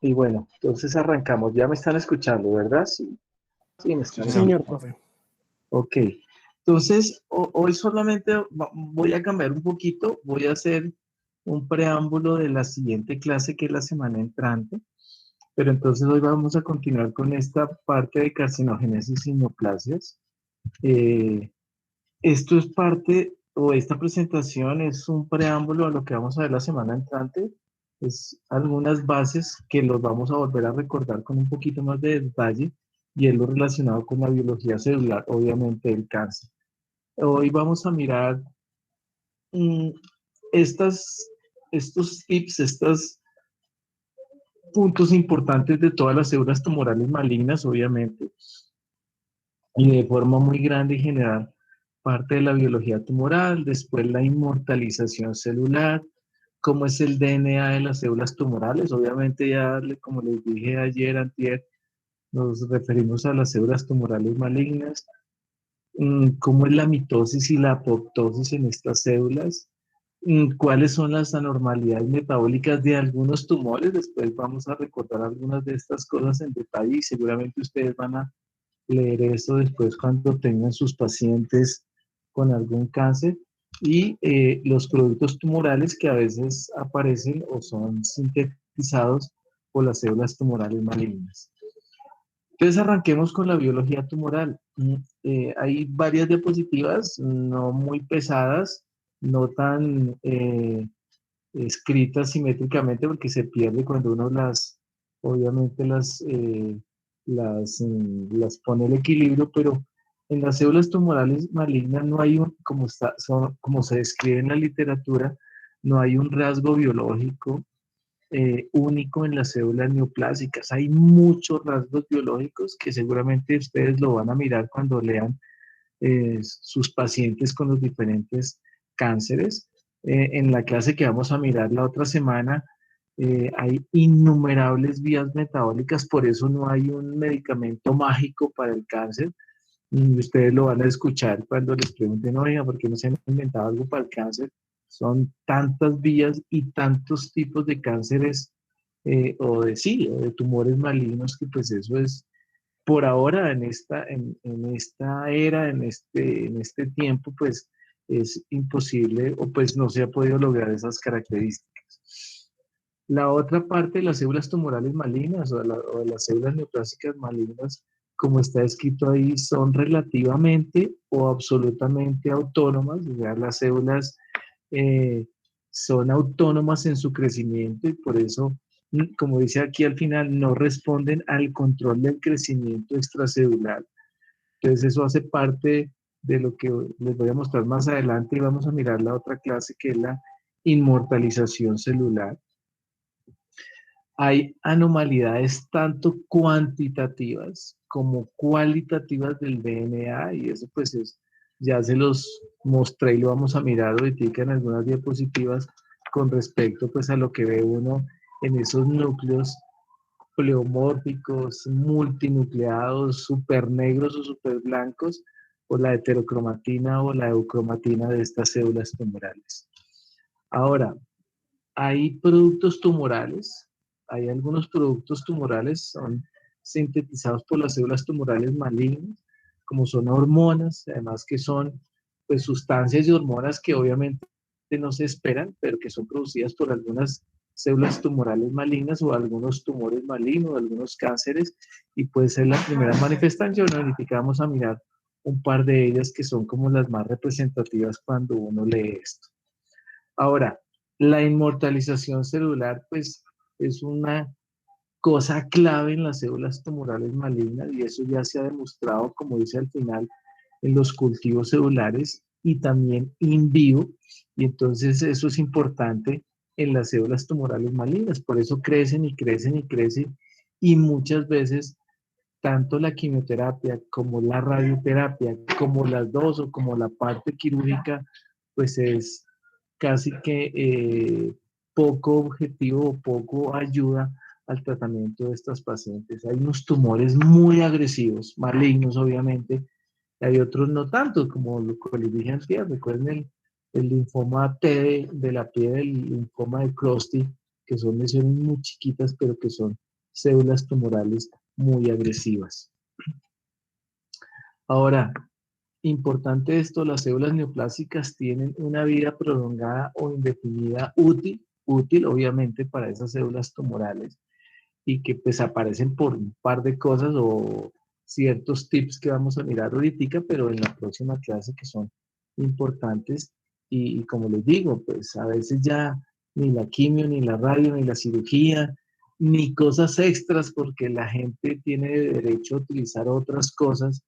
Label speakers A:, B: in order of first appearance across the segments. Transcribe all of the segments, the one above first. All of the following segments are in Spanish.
A: Y bueno, entonces arrancamos. Ya me están escuchando, ¿verdad? Sí, sí, me
B: Sí,
A: están
C: Sí,
B: señor.
C: señor,
A: escuchando.
C: profe.
A: Ok. Entonces, hoy solamente voy a cambiar un poquito. Voy a hacer un preámbulo de la siguiente clase, que es la semana entrante. Pero entonces hoy vamos a continuar con esta parte de carcinogénesis y neoplasias. Eh, Esto es parte, o esta presentación es un preámbulo a lo que vamos a ver la semana entrante. Es algunas bases que los vamos a volver a recordar con un poquito más de detalle y es lo relacionado con la biología celular, obviamente el cáncer. Hoy vamos a mirar mm, estas, estos tips, estos puntos importantes de todas las células tumorales malignas, obviamente, y de forma muy grande y general parte de la biología tumoral, después la inmortalización celular, cómo es el DNA de las células tumorales. Obviamente ya, como les dije ayer, antier, nos referimos a las células tumorales malignas, cómo es la mitosis y la apoptosis en estas células, cuáles son las anormalidades metabólicas de algunos tumores. Después vamos a recordar algunas de estas cosas en detalle y seguramente ustedes van a leer eso después cuando tengan sus pacientes con algún cáncer y los productos tumorales que a veces aparecen o son sintetizados por las células tumorales malignas. Entonces arranquemos con la biología tumoral. Hay varias diapositivas, no muy pesadas, no tan escritas simétricamente porque se pierde cuando uno obviamente las pone el equilibrio, pero en las células tumorales malignas no hay como se describe en la literatura, no hay un rasgo biológico único en las células neoplásicas. Hay muchos rasgos biológicos que seguramente ustedes lo van a mirar cuando lean sus pacientes con los diferentes cánceres. En la clase que vamos a mirar la otra semana, hay innumerables vías metabólicas, por eso no hay un medicamento mágico para el cáncer. Y ustedes lo van a escuchar cuando les pregunten, oiga, ¿por qué no se han inventado algo para el cáncer? Son tantas vías y tantos tipos de cánceres o de tumores malignos que pues eso es por ahora en esta era, en este tiempo, pues es imposible o pues no se ha podido lograr esas características. La otra parte de las células tumorales malignas o las células neoplásicas malignas, como está escrito ahí, son relativamente o absolutamente autónomas, o sea, las células eh, son autónomas en su crecimiento y por eso, como dice aquí al final, no responden al control del crecimiento extracelular. Entonces eso hace parte de lo que les voy a mostrar más adelante y vamos a mirar la otra clase que es la inmortalización celular. Hay anomalidades tanto cuantitativas como cualitativas del DNA y eso pues ya se los mostré y lo vamos a mirar ahorita en algunas diapositivas con respecto pues a lo que ve uno en esos núcleos pleomórficos, multinucleados, super negros o super blancos, o la heterocromatina o la eucromatina de estas células tumorales. Ahora, hay productos tumorales, hay algunos productos tumorales, son sintetizados por las células tumorales malignas, como son hormonas, además que son pues, sustancias y hormonas que obviamente no se esperan, pero que son producidas por algunas células tumorales malignas o algunos tumores malignos, algunos cánceres, y puede ser la primera manifestación. Ahorita vamos a mirar un par de ellas que son como las más representativas cuando uno lee esto. Ahora, la inmortalización celular, pues, es una cosa clave en las células tumorales malignas y eso ya se ha demostrado, como dice al final, en los cultivos celulares y también in vivo. Y entonces eso es importante en las células tumorales malignas. Por eso crecen y crecen y crecen y muchas veces tanto la quimioterapia como la radioterapia, como las dos o como la parte quirúrgica, pues es casi que poco objetivo o poco ayuda al tratamiento de estas pacientes. Hay unos tumores muy agresivos, malignos obviamente, y hay otros no tanto, como lo que les dije antes, recuerden el linfoma T de la piel, el linfoma de Crosty, que son lesiones muy chiquitas, pero que son células tumorales muy agresivas. Ahora, importante esto, las células neoplásicas tienen una vida prolongada o indefinida útil obviamente para esas células tumorales y que pues aparecen por un par de cosas o ciertos tips que vamos a mirar ahorita, pero en la próxima clase que son importantes y como les digo, pues a veces ya ni la quimio, ni la radio, ni la cirugía, ni cosas extras porque la gente tiene derecho a utilizar otras cosas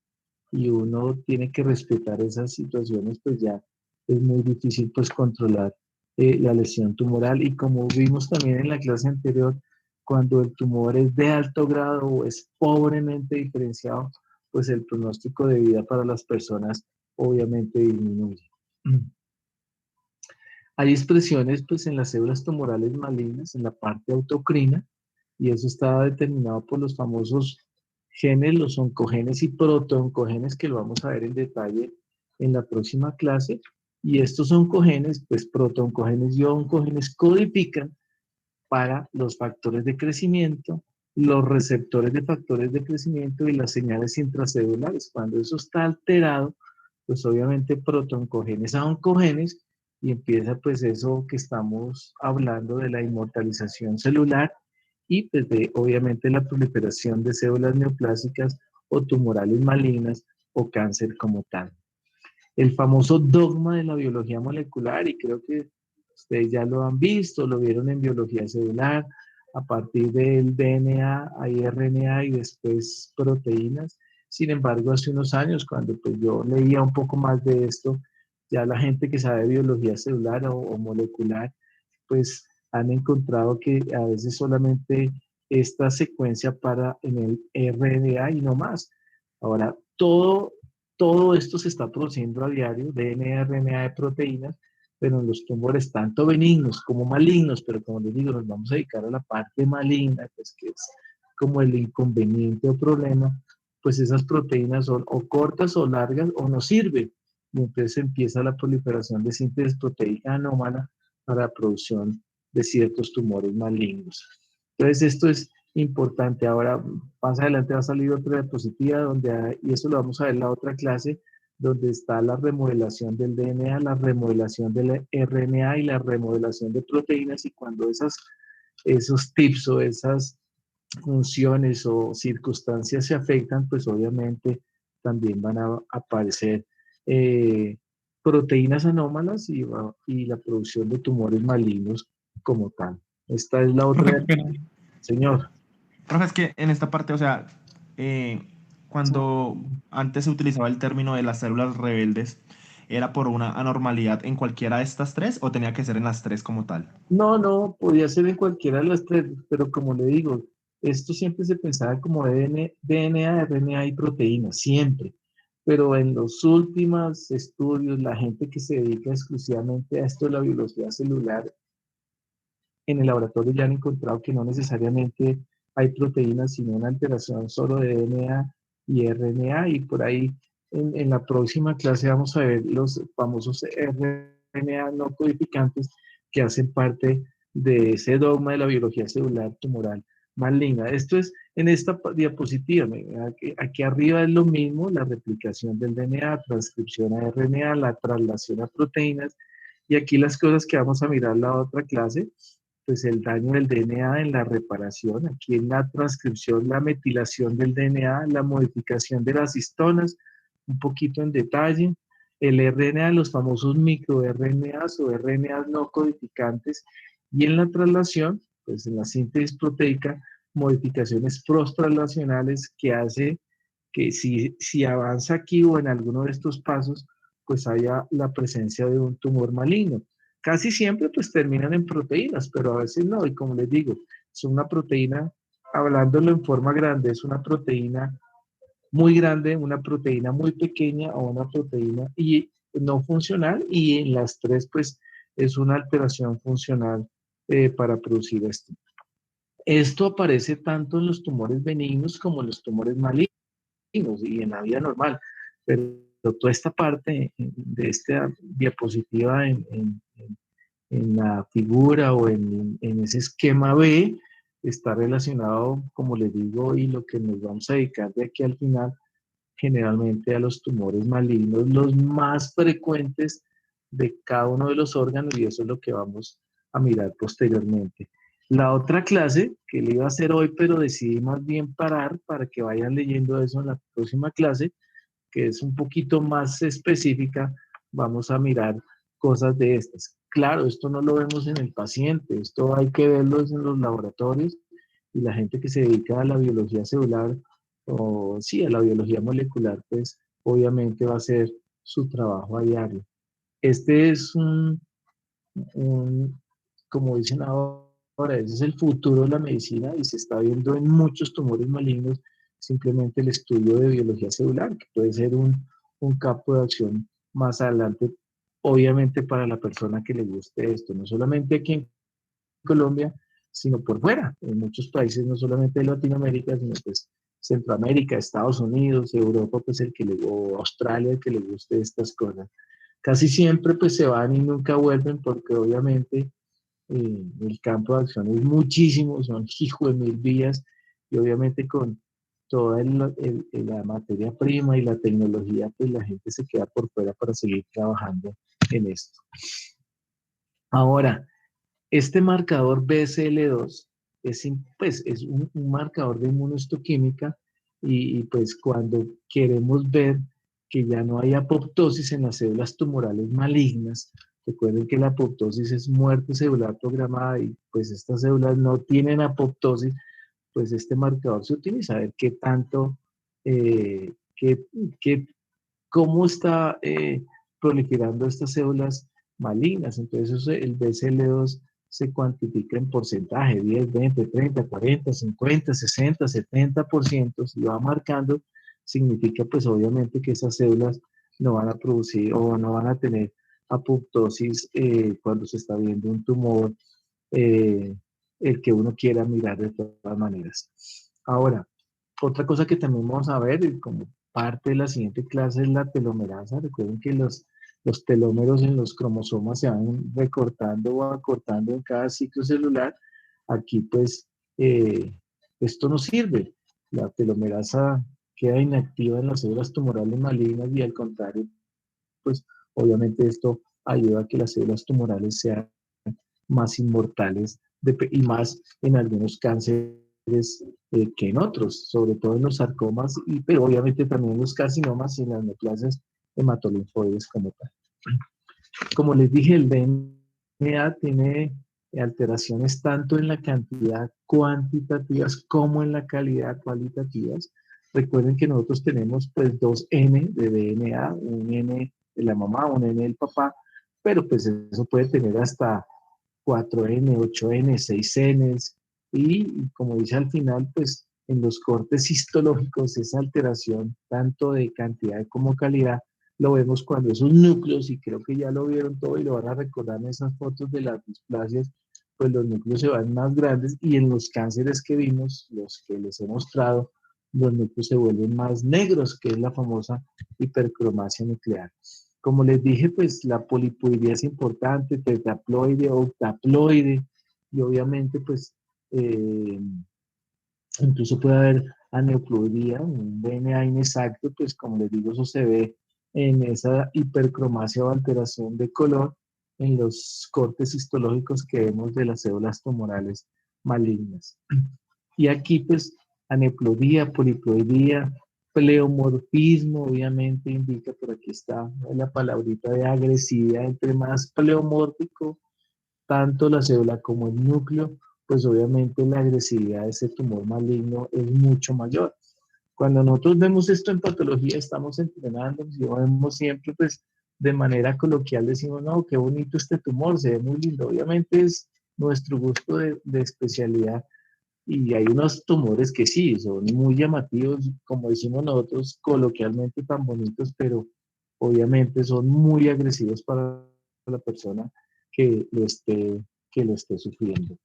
A: y uno tiene que respetar esas situaciones, pues ya es muy difícil pues controlar la lesión tumoral. Y como vimos también en la clase anterior, cuando el tumor es de alto grado o es pobremente diferenciado, pues el pronóstico de vida para las personas obviamente disminuye. Hay expresiones pues en las células tumorales malignas, en la parte autocrina, y eso está determinado por los famosos genes, los oncogenes y protooncogenes, que lo vamos a ver en detalle en la próxima clase. Y estos oncogenes, pues protooncogenes y oncogenes codifican para los factores de crecimiento, los receptores de factores de crecimiento y las señales intracelulares. Cuando eso está alterado, pues obviamente protooncogenes a oncogenes y empieza pues eso que estamos hablando de la inmortalización celular y pues de obviamente la proliferación de células neoplásicas o tumorales malignas o cáncer como tal. El famoso dogma de la biología molecular, y creo que ustedes ya lo han visto, lo vieron en biología celular, a partir del DNA hay RNA y después proteínas. Sin embargo, hace unos años, cuando pues, yo leía un poco más de esto, ya la gente que sabe biología celular o molecular, pues han encontrado que a veces solamente esta secuencia para en el RNA y no más. Ahora, todo esto se está produciendo a diario, DNA, RNA de proteínas, pero en los tumores tanto benignos como malignos, pero como les digo, nos vamos a dedicar a la parte maligna, pues que es como el inconveniente o problema, pues esas proteínas son o cortas o largas o no sirven. Y entonces empieza la proliferación de síntesis proteica anómala para la producción de ciertos tumores malignos. Entonces esto es importante. Ahora, más adelante va a salir otra diapositiva donde hay, y eso lo vamos a ver en la otra clase, donde está la remodelación del DNA, la remodelación del RNA y la remodelación de proteínas, y cuando esos tips o esas funciones o circunstancias se afectan, pues obviamente también van a aparecer proteínas anómalas y la producción de tumores malignos como tal. Esta es la
B: Profe,
A: otra, señor.
B: profe, es que en esta parte, o sea, eh, cuando antes se utilizaba el término de las células rebeldes, ¿era por una anormalidad en cualquiera de estas tres o tenía que ser en las tres como tal?
A: No, no, podía ser en cualquiera de las tres, pero como le digo, esto siempre se pensaba como DNA, RNA y proteínas, siempre. Pero en los últimos estudios, la gente que se dedica exclusivamente a esto de la biología celular, en el laboratorio ya han encontrado que no necesariamente hay proteínas, sino una alteración solo de DNA y RNA, y por ahí en la próxima clase vamos a ver los famosos RNA no codificantes que hacen parte de ese dogma de la biología celular tumoral maligna. Esto es en esta diapositiva. Aquí arriba es lo mismo, la replicación del DNA, transcripción a RNA, la traslación a proteínas, y aquí las cosas que vamos a mirar en la otra clase, pues el daño del DNA en la reparación, aquí en la transcripción, la metilación del DNA, la modificación de las histonas, un poquito en detalle, el RNA, los famosos microRNAs o RNAs no codificantes, y en la traslación, pues en la síntesis proteica, modificaciones post-traslacionales que hace que si avanza aquí o en alguno de estos pasos, pues haya la presencia de un tumor maligno. Casi siempre pues terminan en proteínas, pero a veces no, y como les digo, es una proteína, hablándolo en forma grande, es una proteína muy grande, una proteína muy pequeña o una proteína y no funcional, y en las tres pues es una alteración funcional para producir esto. Esto aparece tanto en los tumores benignos como en los tumores malignos y en la vida normal, pero toda esta parte de esta diapositiva en la figura o en ese esquema B, está relacionado, como les digo, y lo que nos vamos a dedicar de aquí al final, generalmente a los tumores malignos, los más frecuentes de cada uno de los órganos, y eso es lo que vamos a mirar posteriormente. La otra clase que le iba a hacer hoy, pero decidí más bien parar para que vayan leyendo eso en la próxima clase, que es un poquito más específica, vamos a mirar cosas de estas. Claro, esto no lo vemos en el paciente, esto hay que verlo en los laboratorios, y la gente que se dedica a la biología celular o sí, a la biología molecular, pues obviamente va a ser su trabajo a diario. Este es un, como dicen ahora, ese es el futuro de la medicina y se está viendo en muchos tumores malignos simplemente el estudio de biología celular, que puede ser un campo de acción más adelante, obviamente para la persona que le guste esto, no solamente aquí en Colombia, sino por fuera, en muchos países, no solamente de Latinoamérica, sino pues Centroamérica, Estados Unidos, Europa, pues o Australia, el que le guste estas cosas. Casi siempre pues se van y nunca vuelven porque obviamente el campo de acción es muchísimo, son hijo de mil vías y obviamente con toda la materia prima y la tecnología, pues la gente se queda por fuera para seguir trabajando en esto. Ahora, este marcador BCL2 pues, es un marcador de inmunohistoquímica y pues cuando queremos ver que ya no hay apoptosis en las células tumorales malignas, recuerden que la apoptosis es muerte celular programada y pues estas células no tienen apoptosis, pues este marcador se utiliza a ver qué tanto, qué, qué cómo está proliferando estas células malignas. Entonces el BCL2 se cuantifica en porcentaje, 10, 20, 30, 40, 50, 60, 70%, si va marcando, significa pues obviamente que esas células no van a producir o no van a tener apoptosis cuando se está viendo un tumor, eh, el que uno quiera mirar de todas maneras. Ahora, otra cosa que también vamos a ver, y como parte de la siguiente clase, es la telomerasa. Recuerden que los telómeros en los cromosomas se van recortando o acortando en cada ciclo celular. Aquí, pues, esto no sirve. La telomerasa queda inactiva en las células tumorales malignas y al contrario, pues, obviamente esto ayuda a que las células tumorales sean más inmortales y más en algunos cánceres que en otros, sobre todo en los sarcomas, pero obviamente también en los carcinomas y en las neoplasias hematolinfoides como tal. Como les dije, el DNA tiene alteraciones tanto en la cantidad cuantitativas como en la calidad cualitativas. Recuerden que nosotros tenemos pues 2N de DNA, un N de la mamá, un N del papá, pero pues eso puede tener hasta 4N, 8N, 6N, y como dice al final, pues en los cortes histológicos esa alteración tanto de cantidad como calidad lo vemos cuando esos núcleos, y creo que ya lo vieron todo y lo van a recordar en esas fotos de las displasias, pues los núcleos se van más grandes y en los cánceres que vimos, los que les he mostrado, los núcleos se vuelven más negros, que es la famosa hipercromasia nuclear. Como les dije, pues la polipoidía es importante, tetraploide, octaploide, y obviamente pues incluso puede haber aneuploidía, un DNA inexacto, pues como les digo, eso se ve en esa hipercromasia o alteración de color en los cortes histológicos que vemos de las células tumorales malignas. Y aquí pues aneuploidía, poliploidía, pleomorfismo, obviamente indica, por aquí está la palabrita de agresividad, entre más pleomórfico, tanto la célula como el núcleo, pues obviamente la agresividad de ese tumor maligno es mucho mayor. Cuando nosotros vemos esto en patología, estamos entrenando, y vemos siempre, pues, de manera coloquial decimos, no, qué bonito este tumor, se ve muy lindo. Obviamente es nuestro gusto de especialidad y hay unos tumores que sí, son muy llamativos, como decimos nosotros coloquialmente, tan bonitos, pero obviamente son muy agresivos para la persona que lo esté, que lo esté sufriendo.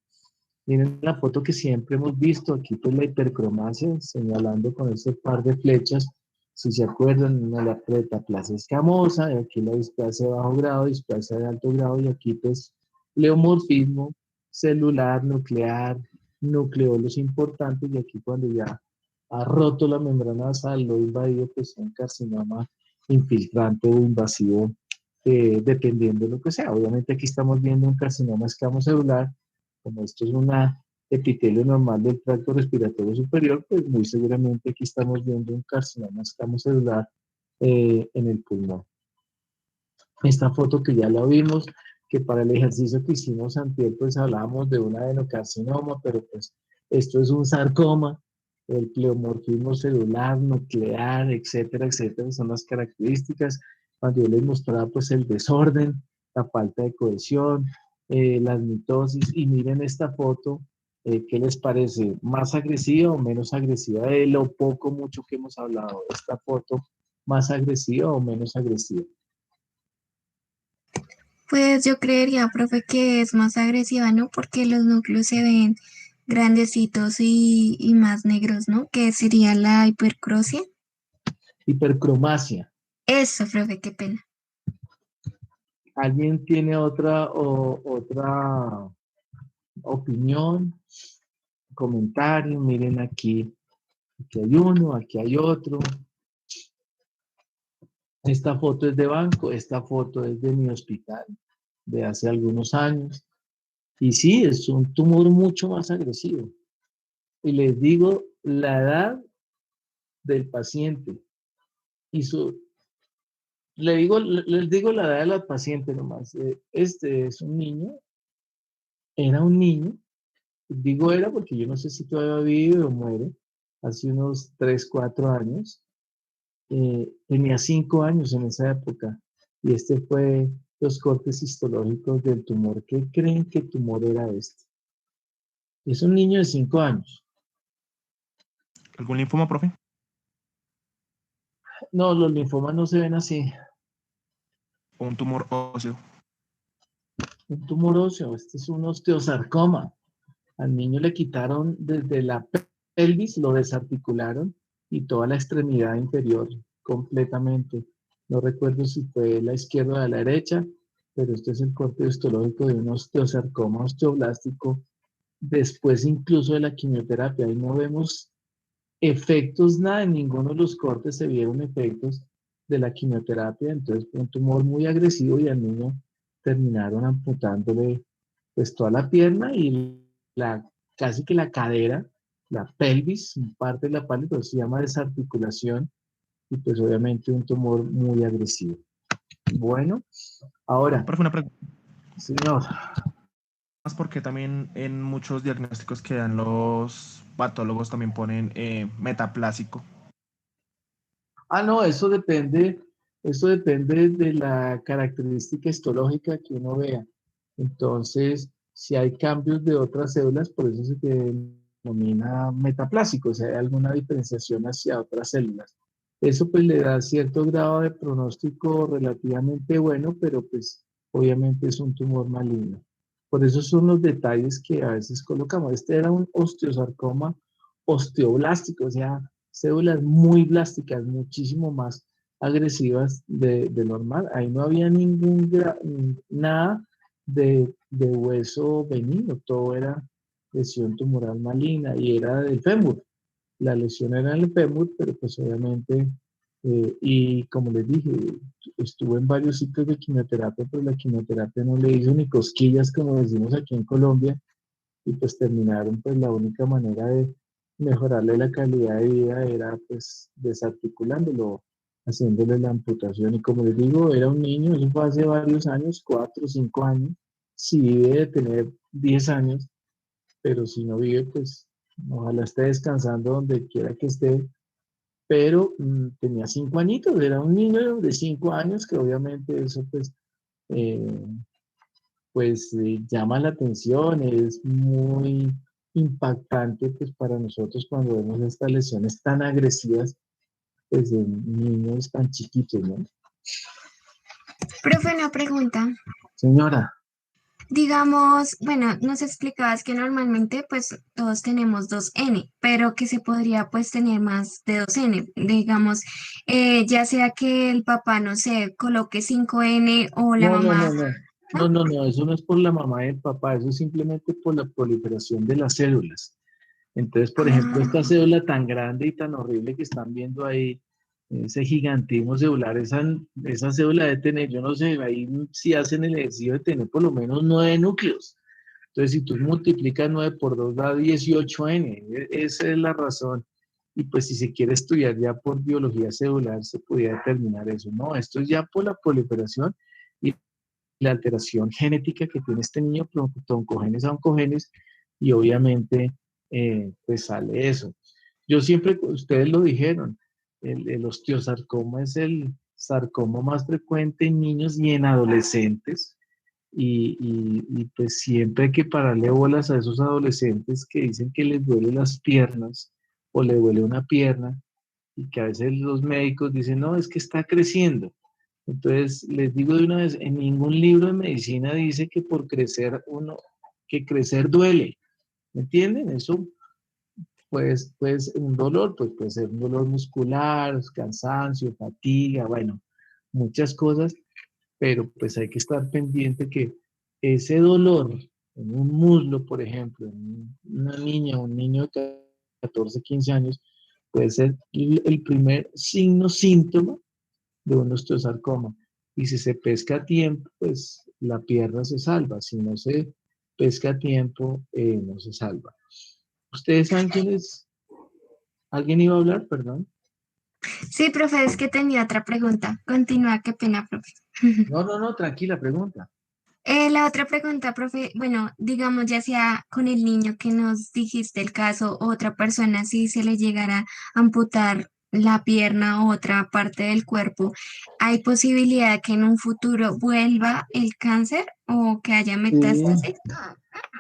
A: Miren la foto que siempre hemos visto, aquí pues la hipercromasia, señalando con ese par de flechas, si se acuerdan, la metaplasia escamosa, y aquí la displasia de bajo grado, displasia de alto grado, y aquí pues pleomorfismo celular, nuclear, nucleolos importantes, y aquí cuando ya ha roto la membrana basal, lo ha invadido, pues un carcinoma infiltrante o invasivo, dependiendo de lo que sea. Obviamente aquí estamos viendo un carcinoma escamocelular, como esto es una epitelio normal del tracto respiratorio superior, pues muy seguramente aquí estamos viendo un carcinoma escamocelular en el pulmón. Esta foto que ya la vimos, que para el ejercicio que hicimos antier, pues hablábamos de un adenocarcinoma, pero pues esto es un sarcoma, el pleomorfismo celular, nuclear, etcétera, etcétera, son las características. Cuando yo les mostraba pues el desorden, la falta de cohesión, las mitosis, y miren esta foto, ¿qué les parece? ¿Más agresiva o menos agresiva de lo poco, mucho que hemos hablado? Esta foto, ¿más agresiva o menos agresiva?
C: Pues yo creería, profe, que es más agresiva, ¿no? Porque los núcleos se ven grandecitos y más negros, ¿no? Que sería la hipercrosia.
A: Hipercromasia.
C: Eso, profe, qué pena.
A: ¿Alguien tiene otra opinión, comentario? Miren aquí, aquí hay uno, aquí hay otro. Esta foto es de banco, esta foto es de mi hospital de hace algunos años. Y sí, es un tumor mucho más agresivo. Y les digo la edad del paciente. Y les digo la edad de la paciente nomás. Este es un niño, era un niño. Digo era porque yo no sé si todavía vive o muere. Hace unos 3 4 años. Tenía 5 años en esa época. Y este fue los cortes histológicos del tumor. ¿Qué creen que tumor era este? Es un niño de 5 años.
B: ¿Algún linfoma, profe?
A: No, los linfomas no se ven así.
B: ¿O un tumor óseo?
A: Un tumor óseo, este es un osteosarcoma. Al niño le quitaron desde la pelvis, lo desarticularon y toda la extremidad inferior completamente. No recuerdo si fue la izquierda o la derecha, pero este es el corte histológico de un osteosarcoma osteoblástico después incluso de la quimioterapia. Ahí no vemos efectos, nada, en ninguno de los cortes se vieron efectos de la quimioterapia, entonces fue un tumor muy agresivo y al niño terminaron amputándole pues toda la pierna y casi que la cadera, la pelvis, parte de la pelvis, pero se llama desarticulación y pues obviamente un tumor muy agresivo. Bueno, ahora,
B: Profe, una pregunta.
A: señor,
B: Más porque también en muchos diagnósticos que dan los patólogos también ponen metaplásico.
A: no, eso depende de la característica histológica que uno vea. Entonces, si hay cambios de otras células, por eso se denomina metaplásico, o sea, hay alguna diferenciación hacia otras células. Eso pues le da cierto grado de pronóstico relativamente bueno, pero pues obviamente es un tumor maligno. Por eso son los detalles que a veces colocamos. Este era un osteosarcoma osteoblástico, o sea, células muy blásticas, muchísimo más agresivas de normal. Ahí no había nada de hueso benigno, todo era lesión tumoral maligna y era del fémur. La lesión era en el fémur, pero pues obviamente, y como les dije, estuvo en varios ciclos de quimioterapia, pero la quimioterapia no le hizo ni cosquillas, como decimos aquí en Colombia, y pues terminaron, pues la única manera de mejorarle la calidad de vida era pues desarticulándolo, haciéndole la amputación. Y como les digo, era un niño, eso fue hace varios años, 4 o 5 años. Si vive de tener 10 años, pero si no vive, pues ojalá esté descansando donde quiera que esté. Pero tenía 5 añitos, era un niño de 5 años que obviamente eso eh, llama la atención, es muy impactante pues para nosotros cuando vemos estas lesiones tan agresivas pues en niños tan chiquitos, ¿no?
C: Profe, una pregunta.
A: Señora,
C: Digamos, bueno, nos explicabas que normalmente pues todos tenemos 2N, pero que se podría pues tener más de 2N. Digamos, ya sea que el papá, no sé, coloque 5N o la
A: no, no,
C: mamá,
A: no, no,
C: ¿no?
A: no, no, no, eso no es por la mamá y el papá, eso es simplemente por la proliferación de las células. Entonces, por ejemplo, esta cédula tan grande y tan horrible que están viendo ahí, ese gigantismo celular, esa cédula debe tener, yo no sé, ahí si hacen el ejercicio de tener por lo menos 9 núcleos. Entonces, si tú multiplicas 9 por 2 da 18N. Esa es la razón. Y pues si se quiere estudiar ya por biología celular, se podría determinar eso. No, esto es ya por la proliferación y la alteración genética que tiene este niño, oncogenes a oncogenes, y obviamente pues sale eso. Yo siempre, ustedes lo dijeron, el osteosarcoma es el sarcoma más frecuente en niños y en adolescentes. Pues siempre hay que pararle bolas a esos adolescentes que dicen que les duele las piernas o le duele una pierna y que a veces los médicos dicen, no, es que está creciendo. Entonces, les digo de una vez, en ningún libro de medicina dice que por crecer que crecer duele. ¿Me entienden? Eso pues un dolor, pues puede ser un dolor muscular, cansancio, fatiga, bueno, muchas cosas, pero pues hay que estar pendiente que ese dolor en un muslo, por ejemplo, en una niña o un niño de 14, 15 años, puede ser el primer signo, síntoma de un osteosarcoma. Y si se pesca a tiempo, pues la pierna se salva. Si no se pesca a tiempo, no se salva. ¿Ustedes saben quién es? ¿Alguien iba a hablar? Perdón.
C: Sí, profe, es que tenía otra pregunta. Continúa, qué pena, profe.
A: No, tranquila, pregunta.
C: La otra pregunta, profe, bueno, digamos ya sea con el niño que nos dijiste el caso, o otra persona, si se le llegara a amputar la pierna o otra parte del cuerpo, ¿hay posibilidad que en un futuro vuelva el cáncer o que haya
A: Sí,
C: metástasis?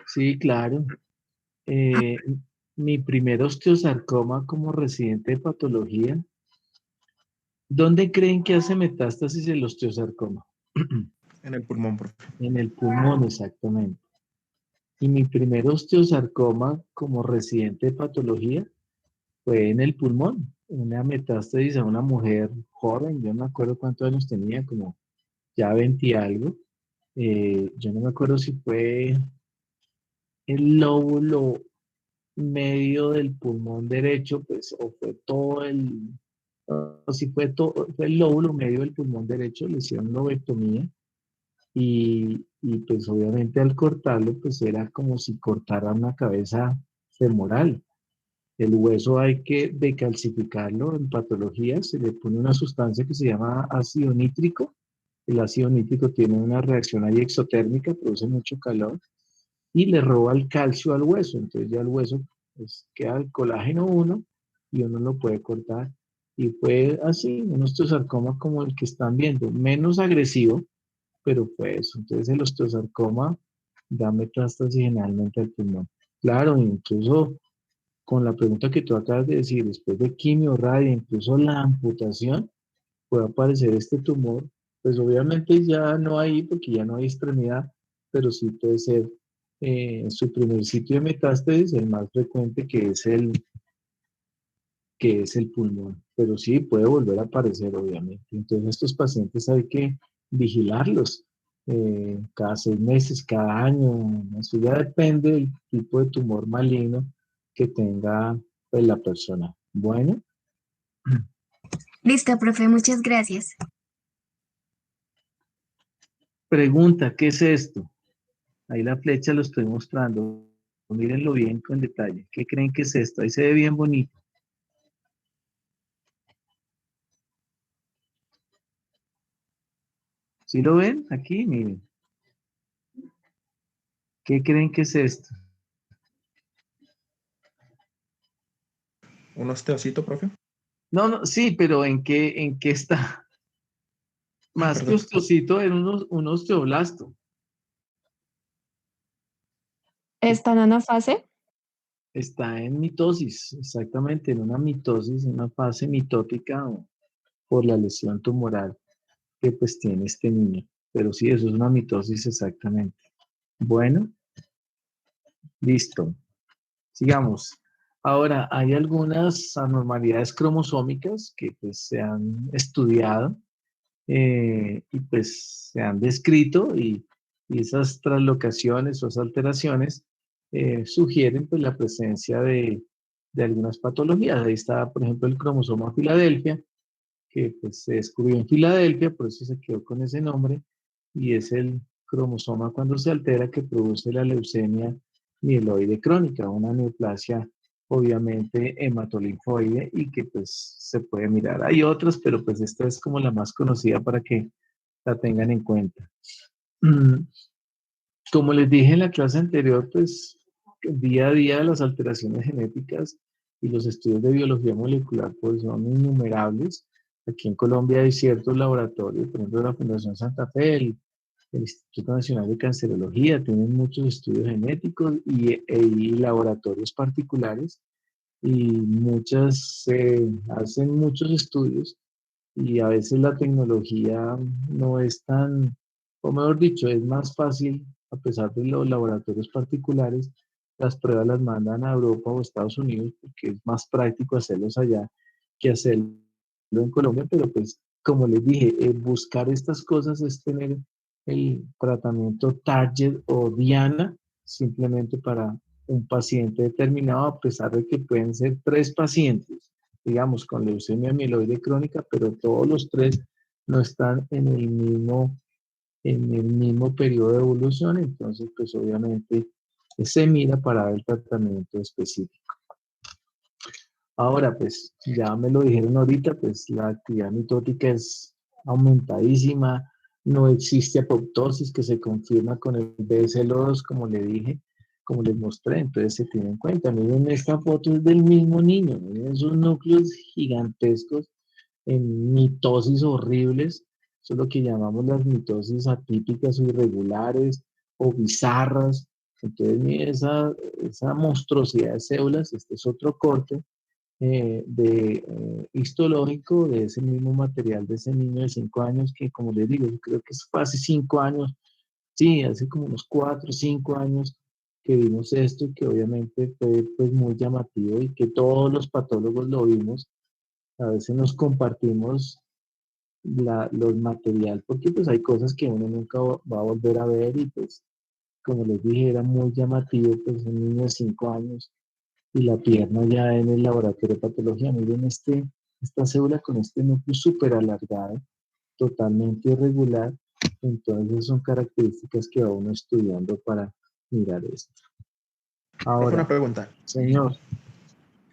A: sí, claro.
C: Ah,
A: Eh, Mi primer osteosarcoma como residente de patología. ¿Dónde creen que hace metástasis el osteosarcoma?
B: En el pulmón, profe.
A: En el pulmón, exactamente. Y mi primer osteosarcoma como residente de patología fue en el pulmón. Una metástasis a una mujer joven, yo no me acuerdo cuántos años tenía, como ya 20 y algo. Yo no me acuerdo si fue el lóbulo medio del pulmón derecho, pues, o fue todo o si fue todo, fue el lóbulo medio del pulmón derecho, le hicieron lobectomía y pues obviamente al cortarlo, pues era como si cortara una cabeza femoral. El hueso hay que decalcificarlo en patología, se le pone una sustancia que se llama ácido nítrico. El ácido nítrico tiene una reacción ahí exotérmica, produce mucho calor y le roba el calcio al hueso. Entonces ya el hueso pues, queda el colágeno 1 y uno lo puede cortar. Y fue así, un osteosarcoma como el que están viendo, menos agresivo, pero fue eso. Entonces el osteosarcoma da metástasis generalmente al pulmón. Claro, incluso con la pregunta que tú acabas de decir, después de quimio, radio, incluso la amputación, puede aparecer este tumor, pues obviamente ya no hay, porque ya no hay extremidad, pero sí puede ser su primer sitio de metástasis, el más frecuente que es el pulmón, pero sí puede volver a aparecer, obviamente. Entonces, estos pacientes hay que vigilarlos cada 6 meses, cada año. Eso ya depende del tipo de tumor maligno que tenga pues, la persona. Bueno,
C: listo, profe, muchas gracias.
A: pregunta, ¿qué es esto? Ahí la flecha lo estoy mostrando. Mírenlo bien con detalle. ¿Qué creen que es esto? Ahí se ve bien bonito. ¿Sí lo ven? Aquí, miren. ¿Qué creen que es esto?
B: ¿Un osteocito, profe?
A: No, sí, pero ¿en qué está?
B: Ah,
A: Más que
B: perdón.
A: osteocito, era un osteoblasto.
D: ¿Está en anafase?
A: Está en mitosis, exactamente, en una mitosis, en una fase mitótica por la lesión tumoral que pues tiene este niño. Pero sí, eso es una mitosis exactamente. Bueno, listo. Sigamos. Ahora, hay algunas anormalidades cromosómicas que pues se han estudiado y pues se han descrito y esas traslocaciones o esas alteraciones sugieren pues, la presencia de algunas patologías. Ahí está, por ejemplo, el cromosoma Filadelfia, que pues, se descubrió en Filadelfia, por eso se quedó con ese nombre, y es el cromosoma cuando se altera que produce la leucemia mieloide crónica, una neoplasia obviamente hematolinfoide y que pues se puede mirar. Hay otras, pero pues esta es como la más conocida para que la tengan en cuenta. Como les dije en la clase anterior, pues día a día las alteraciones genéticas y los estudios de biología molecular pues son innumerables. Aquí en Colombia hay ciertos laboratorios, por ejemplo la Fundación Santa Fe, el Instituto Nacional de Cancerología, tienen muchos estudios genéticos y laboratorios particulares y muchas hacen muchos estudios y a veces la tecnología no es tan, o mejor dicho, es más fácil, a pesar de los laboratorios particulares, las pruebas las mandan a Europa o Estados Unidos porque es más práctico hacerlos allá que hacerlo en Colombia, pero pues como les dije, buscar estas cosas es tener el tratamiento target o diana simplemente para un paciente determinado, a pesar de que pueden ser 3 pacientes digamos, con leucemia mieloide crónica, pero todos los 3 no están en el mismo periodo de evolución, entonces, pues obviamente se mira para ver el tratamiento específico. Ahora, pues ya me lo dijeron ahorita, pues la actividad mitótica es aumentadísima, no existe apoptosis que se confirma con el BSL2, como le dije, como les mostré, entonces se tiene en cuenta. Miren, esta foto es del mismo niño, miren esos núcleos gigantescos en mitosis horribles, eso es lo que llamamos las mitosis atípicas o irregulares o bizarras. Entonces, miren esa monstruosidad de células, este es otro corte histológico de ese mismo material de ese niño de 5 años que, como les digo, creo que es hace 5 años, sí, hace como unos 4 o 5 años que vimos esto y que obviamente fue pues muy llamativo y que todos los patólogos lo vimos. A veces nos compartimos los material porque pues hay cosas que uno nunca va a volver a ver y pues como les dije era muy llamativo pues un niño de 5 años y la pierna ya en el laboratorio de patología. Miren esta célula con este núcleo súper alargado, totalmente irregular. Entonces son características que va uno estudiando para mirar esto.
B: Profe, una
A: Ahora,
B: pregunta.
A: señor.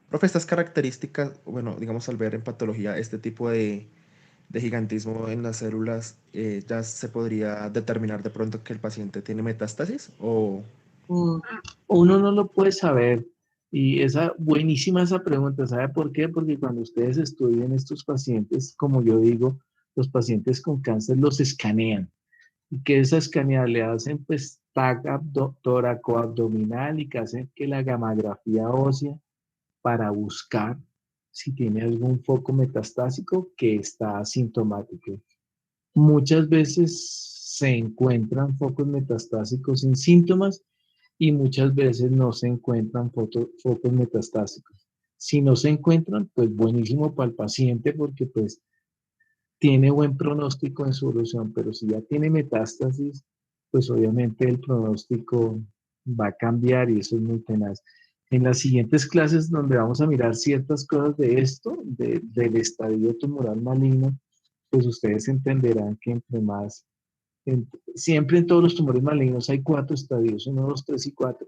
B: Profe, estas características, bueno, digamos al ver en patología este tipo de gigantismo en las células, ¿ya se podría determinar de pronto que el paciente tiene metástasis? ¿O
A: Uno no lo puede saber. Y buenísima esa pregunta, ¿sabe por qué? Porque cuando ustedes estudian estos pacientes, como yo digo, los pacientes con cáncer los escanean. ¿Y qué es escanear? Le hacen pues TAC toracoabdominal y que hacen que la gamografía ósea para buscar si tiene algún foco metastásico que está asintomático. Muchas veces se encuentran focos metastásicos sin síntomas y muchas veces no se encuentran focos metastásicos. Si no se encuentran, pues buenísimo para el paciente porque pues tiene buen pronóstico en su evolución, pero si ya tiene metástasis, pues obviamente el pronóstico va a cambiar y eso es muy tenaz. En las siguientes clases donde vamos a mirar ciertas cosas de esto, del estadio tumoral maligno, pues ustedes entenderán que entre más, siempre en todos los tumores malignos hay 4 estadios, 1, 2, 3 y 4.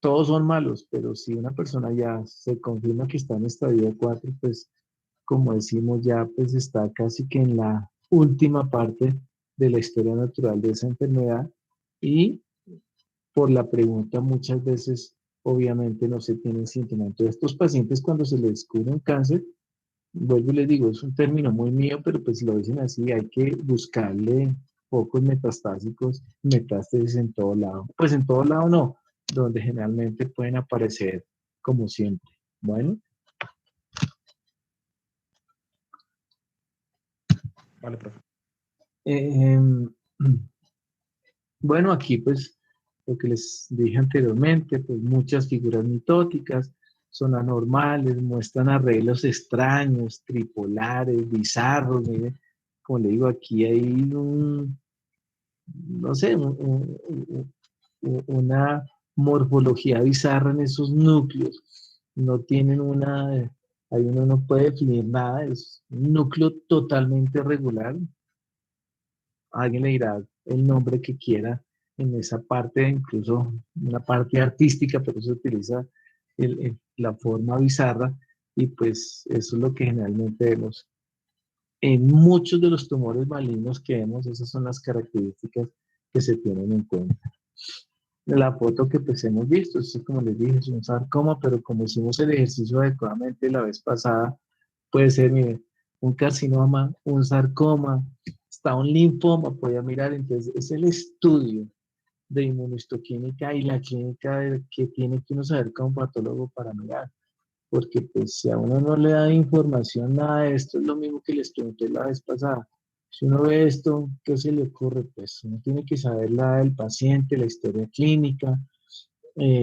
A: Todos son malos, pero si una persona ya se confirma que está en estadio 4, pues como decimos ya, pues está casi que en la última parte de la historia natural de esa enfermedad y por la pregunta muchas veces obviamente no se tienen síntomas. Entonces estos pacientes cuando se les descubre un cáncer, vuelvo y les digo, es un término muy mío, pero pues lo dicen así, hay que buscarle focos metastásicos, metástasis en todo lado. Pues en todo lado no, donde generalmente pueden aparecer como siempre. Bueno.
B: vale, profe?
A: Bueno, aquí pues lo que les dije anteriormente, pues muchas figuras mitóticas son anormales, muestran arreglos extraños, tripolares, bizarros. Mire, como le digo, aquí hay no sé, una morfología bizarra en esos núcleos. No tienen ahí uno no puede definir nada, es un núcleo totalmente regular. Alguien le dirá el nombre que quiera en esa parte, incluso una parte artística, pero se utiliza la forma bizarra y pues eso es lo que generalmente vemos. En muchos de los tumores malignos que vemos, esas son las características que se tienen en cuenta. La foto que pues hemos visto, es como les dije, es un sarcoma, pero como hicimos el ejercicio adecuadamente la vez pasada, puede ser, miren, un carcinoma, un sarcoma, está un linfoma, podía mirar, entonces es el estudio de inmunohistoquímica y la clínica que tiene que uno saber como patólogo para mirar, porque pues si a uno no le da información nada de esto, es lo mismo que les pregunté la vez pasada. Si uno ve esto, ¿qué se le ocurre? Pues uno tiene que saber la del paciente, la historia clínica,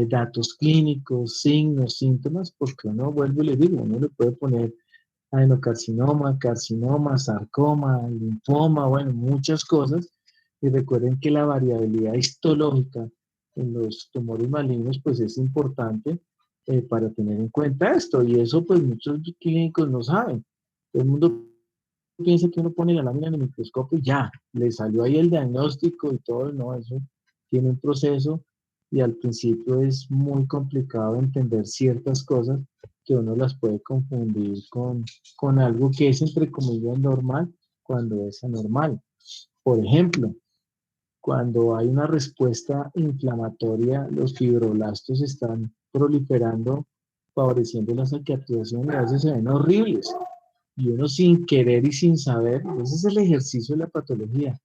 A: datos clínicos, signos, síntomas, porque uno, vuelvo y le digo, uno le puede poner adenocarcinoma, carcinoma, sarcoma, linfoma, bueno, muchas cosas. Y recuerden que la variabilidad histológica en los tumores malignos, pues es importante para tener en cuenta esto. Y eso, pues muchos clínicos no saben. Todo el mundo piensa que uno pone la lámina en el microscopio y ya, le salió ahí el diagnóstico y todo, no, eso tiene un proceso y al principio es muy complicado entender ciertas cosas que uno las puede confundir con algo que es entre comillas normal cuando es anormal. Por ejemplo, cuando hay una respuesta inflamatoria, los fibroblastos están proliferando, favoreciendo la cicatrización y a veces se ven horribles. Y uno sin querer y sin saber, ese es el ejercicio de la patología,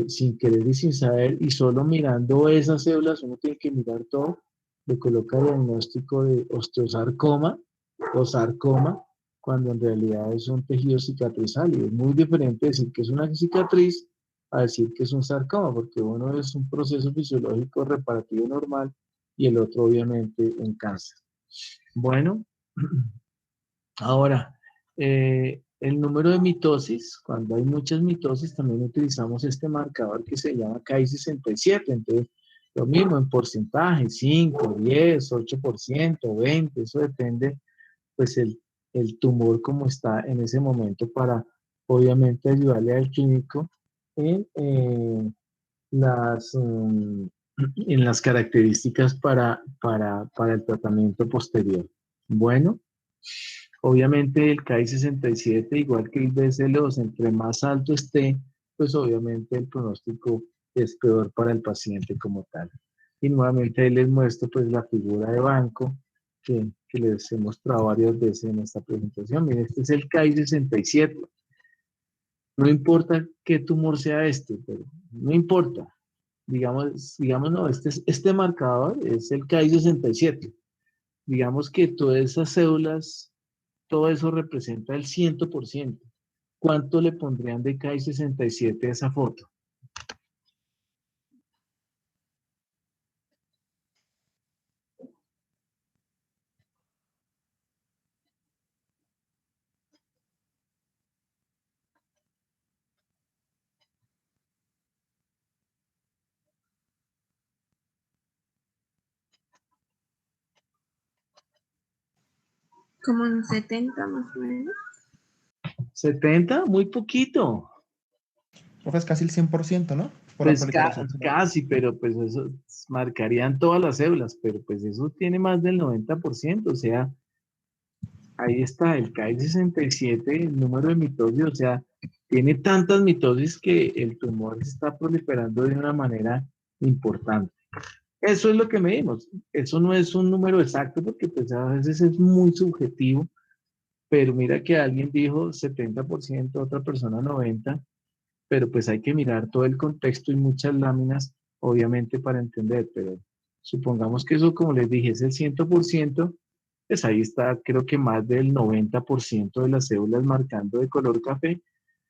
A: sin querer y sin saber, y solo mirando esas células, uno tiene que mirar todo, le coloca el diagnóstico de osteosarcoma o sarcoma, cuando en realidad es un tejido cicatrizal, y es muy diferente decir que es una cicatriz a decir que es un sarcoma, porque uno es un proceso fisiológico reparativo normal y el otro obviamente un cáncer. Bueno, ahora, el número de mitosis, cuando hay muchas mitosis, también utilizamos este marcador que se llama Ki-67. Entonces, lo mismo en porcentaje, 5, 10, 8%, 20, eso depende, pues, el tumor como está en ese momento para, obviamente, ayudarle al clínico en, en las características para el tratamiento posterior. Bueno. Obviamente el Ki-67, igual que el BCL2, entre más alto esté, pues obviamente el pronóstico es peor para el paciente como tal. Y nuevamente ahí les muestro pues la figura de banco que les he mostrado varias veces en esta presentación. Miren, este es el Ki-67. No importa qué tumor sea este, pero no importa. Digamos no, este marcador es el Ki-67. Digamos que todas esas células, todo eso representa el 100%. ¿Cuánto le pondrían de Ki-67 a esa foto?
C: Como un 70 más o menos.
A: 70, muy poquito.
B: Profe, es casi el 100%, ¿no? Por la
A: Pues
B: proliferación.
A: casi, pero pues eso marcarían todas las células, pero pues eso tiene más del 90%, o sea, ahí está el Ki-67, el número de mitosis, o sea, tiene tantas mitosis que el tumor se está proliferando de una manera importante. Eso es lo que medimos. Eso no es un número exacto porque pues a veces es muy subjetivo, pero mira que alguien dijo 70%, otra persona 90%, pero pues hay que mirar todo el contexto y muchas láminas, obviamente, para entender, pero supongamos que eso, como les dije, es el 100%, pues ahí está, creo que más del 90% de las células marcando de color café.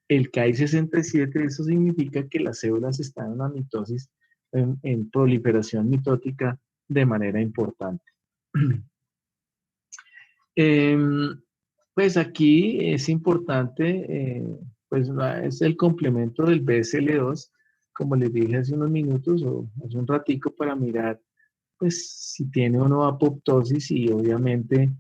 A: El Ki-67, eso significa que las células están en una mitosis, en proliferación mitótica de manera importante. Pues aquí es importante, pues es el complemento del BSL2, como les dije hace unos minutos o hace un ratico, para mirar pues si tiene o no apoptosis, y obviamente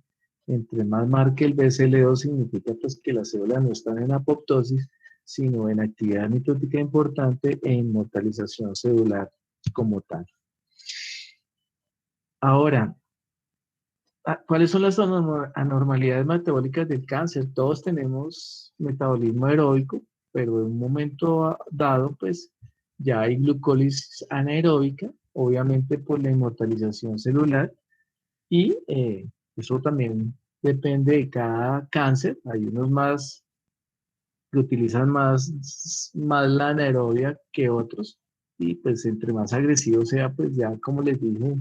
A: entre más marque el BCL2 significa pues que las células no están en apoptosis, sino en actividad mitocondrial importante e inmortalización celular como tal. Ahora, ¿cuáles son las anormalidades metabólicas del cáncer? Todos tenemos metabolismo aeróbico, pero en un momento dado, pues ya hay glucólisis anaeróbica, obviamente por la inmortalización celular, y eso también depende de cada cáncer. Hay unos más que utilizan más la anaerobia que otros, y pues entre más agresivo sea, pues ya como les dije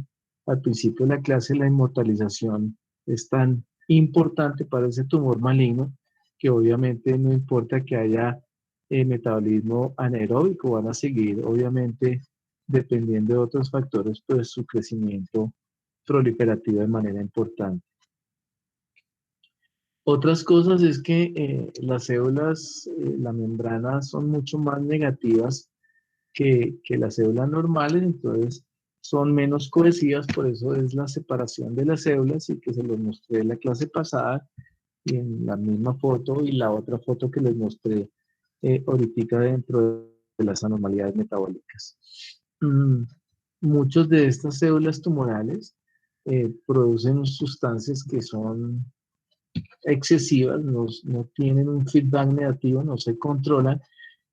A: al principio de la clase, la inmortalización es tan importante para ese tumor maligno que obviamente no importa que haya metabolismo anaeróbico, van a seguir obviamente dependiendo de otros factores, pues su crecimiento proliferativo de manera importante. Otras cosas es que las células, la membrana son mucho más negativas que las células normales, entonces son menos cohesivas, por eso es la separación de las células, y que se los mostré en la clase pasada y en la misma foto y la otra foto que les mostré ahorita dentro de las anormalidades metabólicas. Muchas de estas células tumorales producen sustancias que son excesivas, no tienen un feedback negativo, no se controlan,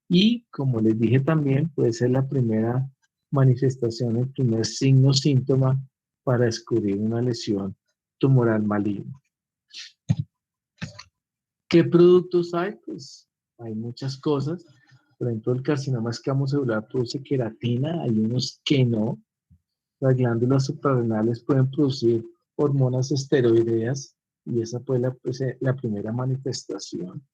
A: y como les dije también, puede ser la primera manifestación, el primer signo, síntoma para descubrir una lesión tumoral maligna. ¿Qué productos hay? Pues hay muchas cosas. Por ejemplo, el carcinoma escamocelular produce queratina, hay unos que no. Las glándulas suprarrenales pueden producir hormonas esteroideas, y esa fue la primera manifestación.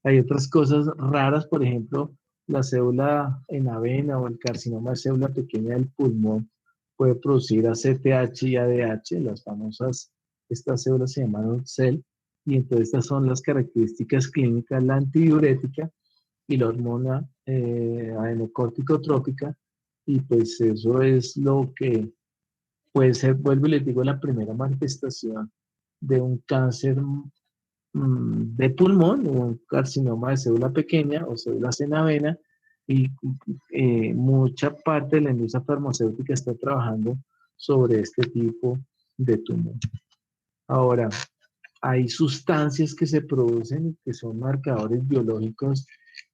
A: Hay otras cosas raras, por ejemplo, la célula en avena o el carcinoma de célula pequeña del pulmón puede producir ACTH y ADH, las famosas, estas células se llaman OXEL, y entonces estas son las características clínicas, la antidiurética y la hormona adenocórtico-trópica, y pues eso es lo que puede ser, vuelvo y les digo, la primera manifestación de un cáncer de pulmón, o un carcinoma de célula pequeña o células en avena, y mucha parte de la industria farmacéutica está trabajando sobre este tipo de tumor. Ahora, hay sustancias que se producen y que son marcadores biológicos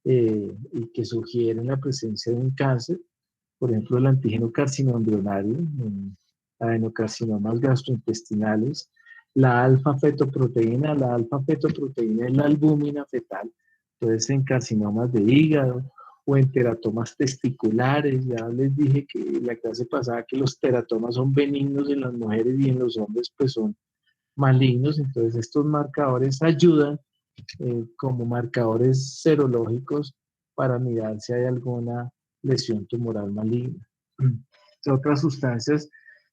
A: y que sugieren la presencia de un cáncer. Por ejemplo, el antígeno carcinoembrionario, adenocarcinomas gastrointestinales, la alfa-fetoproteína es la albúmina fetal, puede ser en carcinomas de hígado o en teratomas testiculares. Ya les dije que en la clase pasada que los teratomas son benignos en las mujeres y en los hombres pues son malignos, entonces estos marcadores ayudan como marcadores serológicos para mirar si hay alguna lesión tumoral maligna. Otras sustancias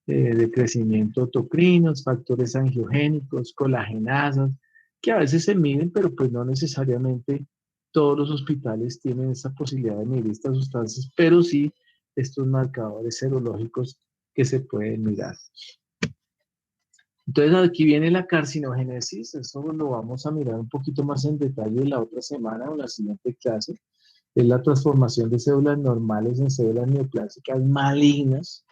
A: de crecimiento autocrinos, factores angiogénicos, colagenasas, que a veces se miden, pero pues no necesariamente todos los hospitales tienen esa posibilidad de medir estas sustancias, pero sí estos marcadores serológicos que se pueden mirar. Entonces aquí viene la carcinogénesis, eso lo vamos a mirar un poquito más en detalle la otra semana o la siguiente clase. Es la transformación de células normales en células neoplásicas malignas.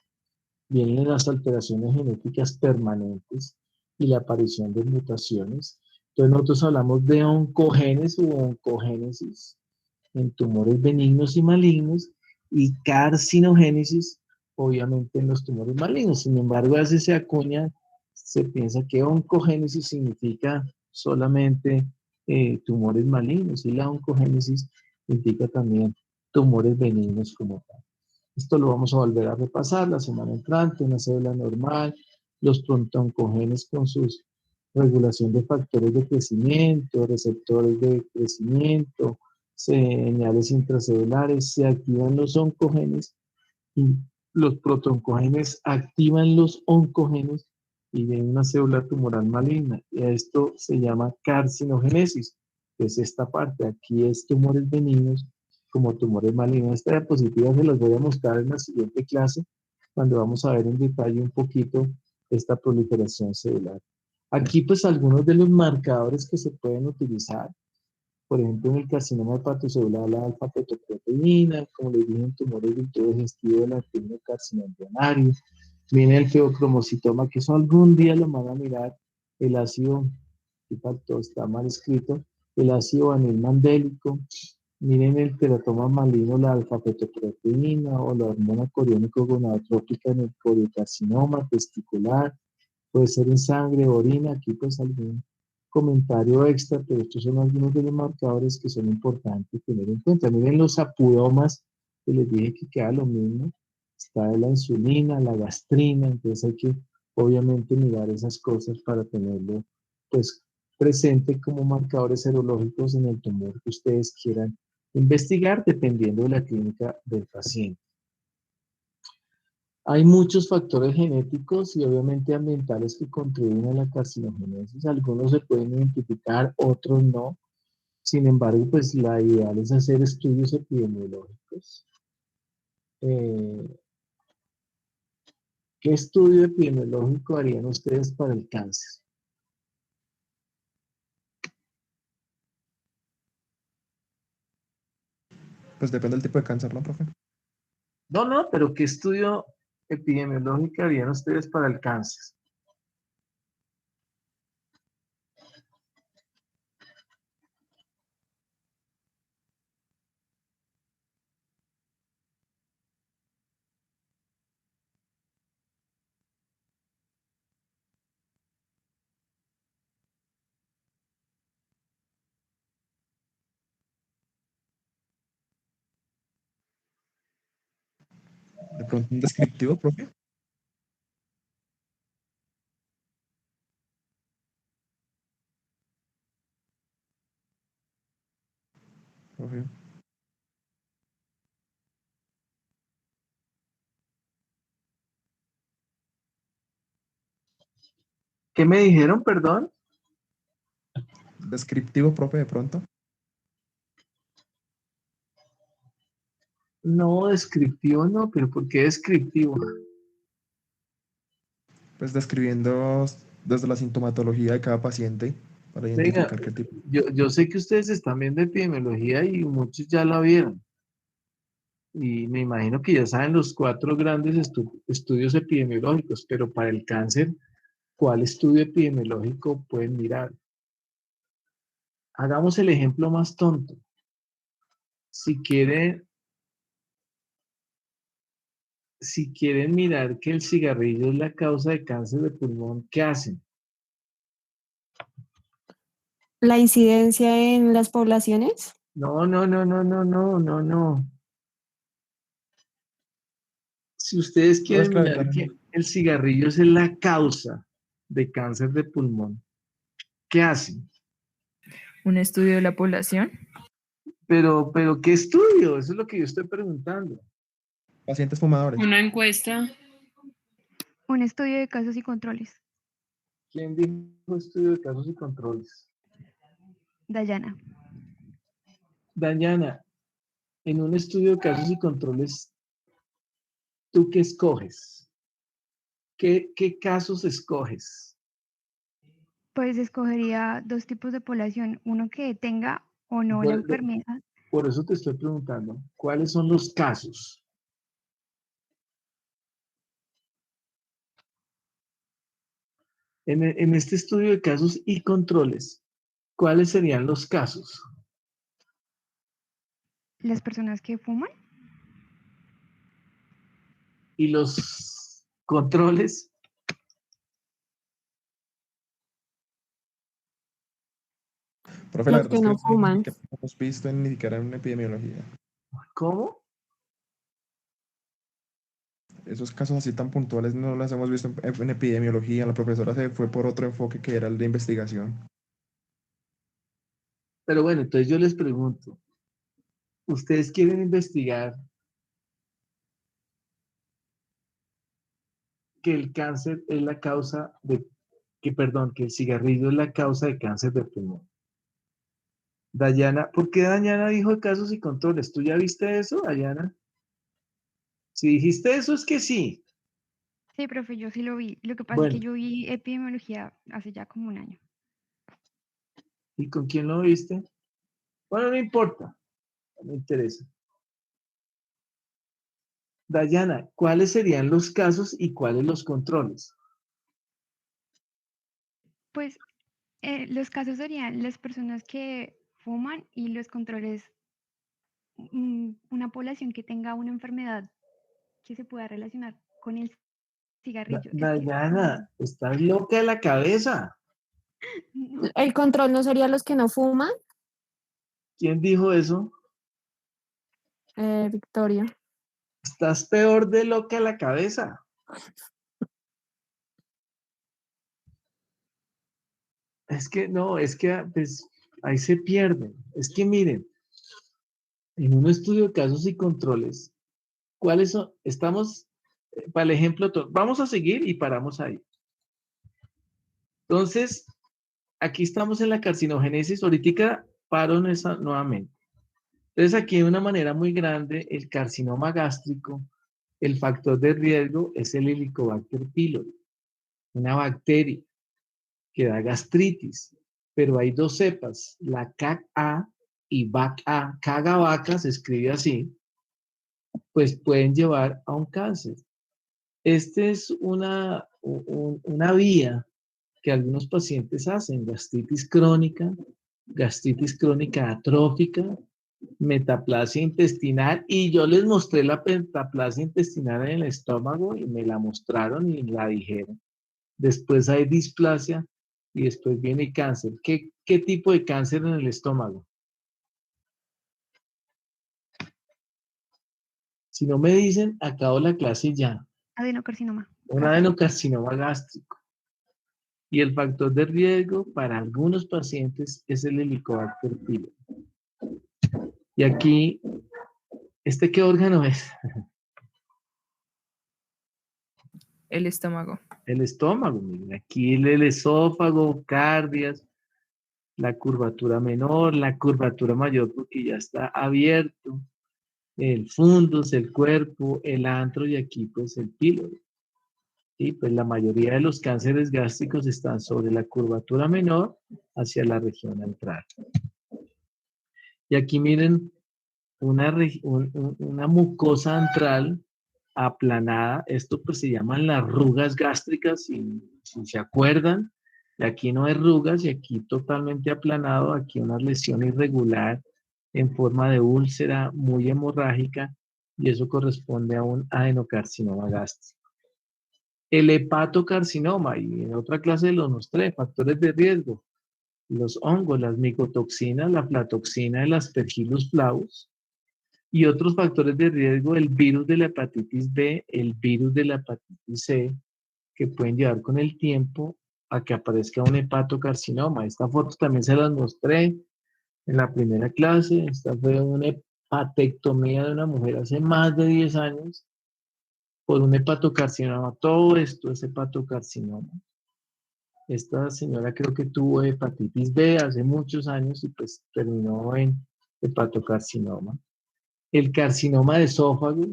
A: Vienen las alteraciones genéticas permanentes y la aparición de mutaciones. Entonces nosotros hablamos de oncogénesis u oncogénesis en tumores benignos y malignos, y carcinogénesis obviamente en los tumores malignos. Sin embargo, a veces se piensa que oncogénesis significa solamente tumores malignos, y la oncogénesis indica también tumores benignos como tal. Esto lo vamos a volver a repasar la semana entrante, una célula normal, los prontooncogenes con su regulación de factores de crecimiento, receptores de crecimiento, señales intracelulares, se activan los oncogenes, y los protooncogenes activan los oncogenes y viene una célula tumoral maligna. Y a esto se llama carcinogénesis. Es esta parte, aquí es tumores benignos como tumores malignos. Esta diapositiva se las voy a mostrar en la siguiente clase cuando vamos a ver en detalle un poquito esta proliferación celular. Aquí pues algunos de los marcadores que se pueden utilizar, por ejemplo en el carcinoma hepatocelular la alfa-fetoproteína, como les dije en tumores del tubo digestivo del adenocarcinoma embrionario, viene el feocromocitoma, que eso algún día lo van a mirar, el ácido, que faltó, está mal escrito, el ácido vanil-mandélico, miren el teratoma maligno, la alfa-fetoproteína o la hormona coriónico-gonadotrópica en el coriocarcinoma testicular, puede ser en sangre, orina, aquí pues algún comentario extra, pero estos son algunos de los marcadores que son importantes tener en cuenta. Miren los apudomas, que les dije que queda lo mismo, está la insulina, la gastrina, entonces hay que obviamente mirar esas cosas para tenerlo pues presente como marcadores serológicos en el tumor que ustedes quieran investigar dependiendo de la clínica del paciente. Hay muchos factores genéticos y obviamente ambientales que contribuyen a la carcinogénesis. Algunos se pueden identificar, otros no. Sin embargo, pues la ideal es hacer estudios epidemiológicos. ¿Qué estudio epidemiológico harían ustedes para el cáncer?
B: Pues depende del tipo de cáncer, ¿no, profe?
A: No, pero ¿qué estudio epidemiológico harían ustedes para el cáncer?
B: De pronto un descriptivo, profe. Profe.
A: ¿Qué me dijeron, perdón?
B: Descriptivo, profe, de pronto.
A: No, descriptivo no, pero ¿por qué descriptivo?
B: Pues describiendo desde la sintomatología de cada paciente para
A: Venga,
B: identificar qué tipo.
A: yo sé que ustedes están viendo epidemiología y muchos ya la vieron. Y me imagino que ya saben los 4 grandes estudios epidemiológicos, pero para el cáncer, ¿cuál estudio epidemiológico pueden mirar? Hagamos el ejemplo más tonto. Si quieren mirar que el cigarrillo es la causa de cáncer de pulmón, ¿qué hacen?
D: La incidencia en las poblaciones.
A: No. Si ustedes
B: No, es
A: quieren
B: que la
A: mirar
B: verdad,
A: que el cigarrillo es la causa de cáncer de pulmón, ¿qué hacen?
E: Un estudio de la población.
A: Pero, ¿qué estudio? Eso es lo que yo estoy preguntando.
B: pacientes fumadores.
F: Una encuesta.
G: Un estudio de casos y controles.
A: ¿Quién dijo estudio de casos y controles?
G: Dayana.
A: Dayana, en un estudio de casos y controles, ¿tú qué escoges? ¿Qué casos escoges?
G: Pues escogería 2 tipos de población, uno que tenga o no la
A: Bueno,
G: enfermedad.
A: por eso te estoy preguntando, ¿cuáles son los casos? En este estudio de casos y controles, ¿cuáles serían los casos?
G: Las personas que fuman,
A: Y los controles,
B: Profe, la
D: Los
B: verdad
D: que
B: es que
D: no
B: no tenemos
D: fuman.
B: ni que hemos visto ni siquiera en epidemiología.
A: ¿cómo?
B: Esos casos así tan puntuales no los hemos visto en epidemiología. La profesora se fue por otro enfoque que era el de investigación.
A: Pero bueno, entonces yo les pregunto, ¿ustedes quieren investigar que el cáncer es la causa que el cigarrillo es la causa de cáncer de pulmón? Dayana, ¿por qué Dayana dijo de casos y controles? ¿Tú ya viste eso, Dayana? Si dijiste eso es que sí.
G: Sí, profe, yo sí lo vi. Lo que pasa es
A: Bueno,
G: que yo vi epidemiología hace ya como un año.
A: ¿y con quién lo viste? Bueno, no importa, no me interesa. Dayana, ¿cuáles serían los casos y cuáles los controles?
G: Pues los casos serían las personas que fuman y los controles, una población que tenga una enfermedad que se pueda relacionar con el cigarrillo. Es que
A: Dayana, estás loca de la cabeza.
D: ¿El control no sería los que no fuman?
A: ¿Quién dijo eso?
D: Victoria.
A: Estás peor de loca de la cabeza. Es que no, es que pues, ahí se pierden. Es que miren, en un estudio de casos y controles, ¿cuáles son? Estamos, para el ejemplo, vamos a seguir y paramos ahí. Entonces, aquí estamos en la carcinogénesis. Ahorita paro en esa nuevamente. Entonces, aquí de una manera muy grande, el carcinoma gástrico, el factor de riesgo es el Helicobacter pylori, una bacteria que da gastritis, pero hay dos cepas, la CAG-A y BAC-A. CAG-A se escribe así, pues pueden llevar a un cáncer. Esta es una vía que algunos pacientes hacen, gastritis crónica atrófica, metaplasia intestinal, y yo les mostré la metaplasia intestinal en el estómago y me la mostraron y la dijeron. Después hay displasia y después viene cáncer. ¿Qué tipo de cáncer en el estómago? Si no me dicen, acabo la clase ya.
G: adenocarcinoma
A: Un
G: gástrico.
A: adenocarcinoma gástrico. Y el factor de riesgo para algunos pacientes es el Helicobacter pylori. Y aquí, ¿qué órgano es?
E: El estómago.
A: El estómago. Miren, aquí el esófago, cardias, la curvatura menor, la curvatura mayor porque ya está abierto, el fundus, el cuerpo, el antro y aquí pues el pílori. Y pues la mayoría de los cánceres gástricos están sobre la curvatura menor hacia la región antral. Y aquí miren una mucosa antral aplanada. Esto pues se llaman las rugas gástricas, si se acuerdan. Y aquí no hay rugas y aquí totalmente aplanado, aquí una lesión irregular en forma de úlcera muy hemorrágica y eso corresponde a un adenocarcinoma gástrico. El hepatocarcinoma, y en otra clase los mostré, factores de riesgo, los hongos, las micotoxinas, la aflatoxina, el Aspergillus flavus, y otros factores de riesgo, el virus de la hepatitis B, el virus de la hepatitis C, que pueden llevar con el tiempo a que aparezca un hepatocarcinoma. Esta foto también se las mostré en la primera clase. Esta fue una hepatectomía de una mujer hace más de 10 años por un hepatocarcinoma. Todo esto es hepatocarcinoma. Esta señora creo que tuvo hepatitis B hace muchos años y pues terminó en hepatocarcinoma. El carcinoma de esófago,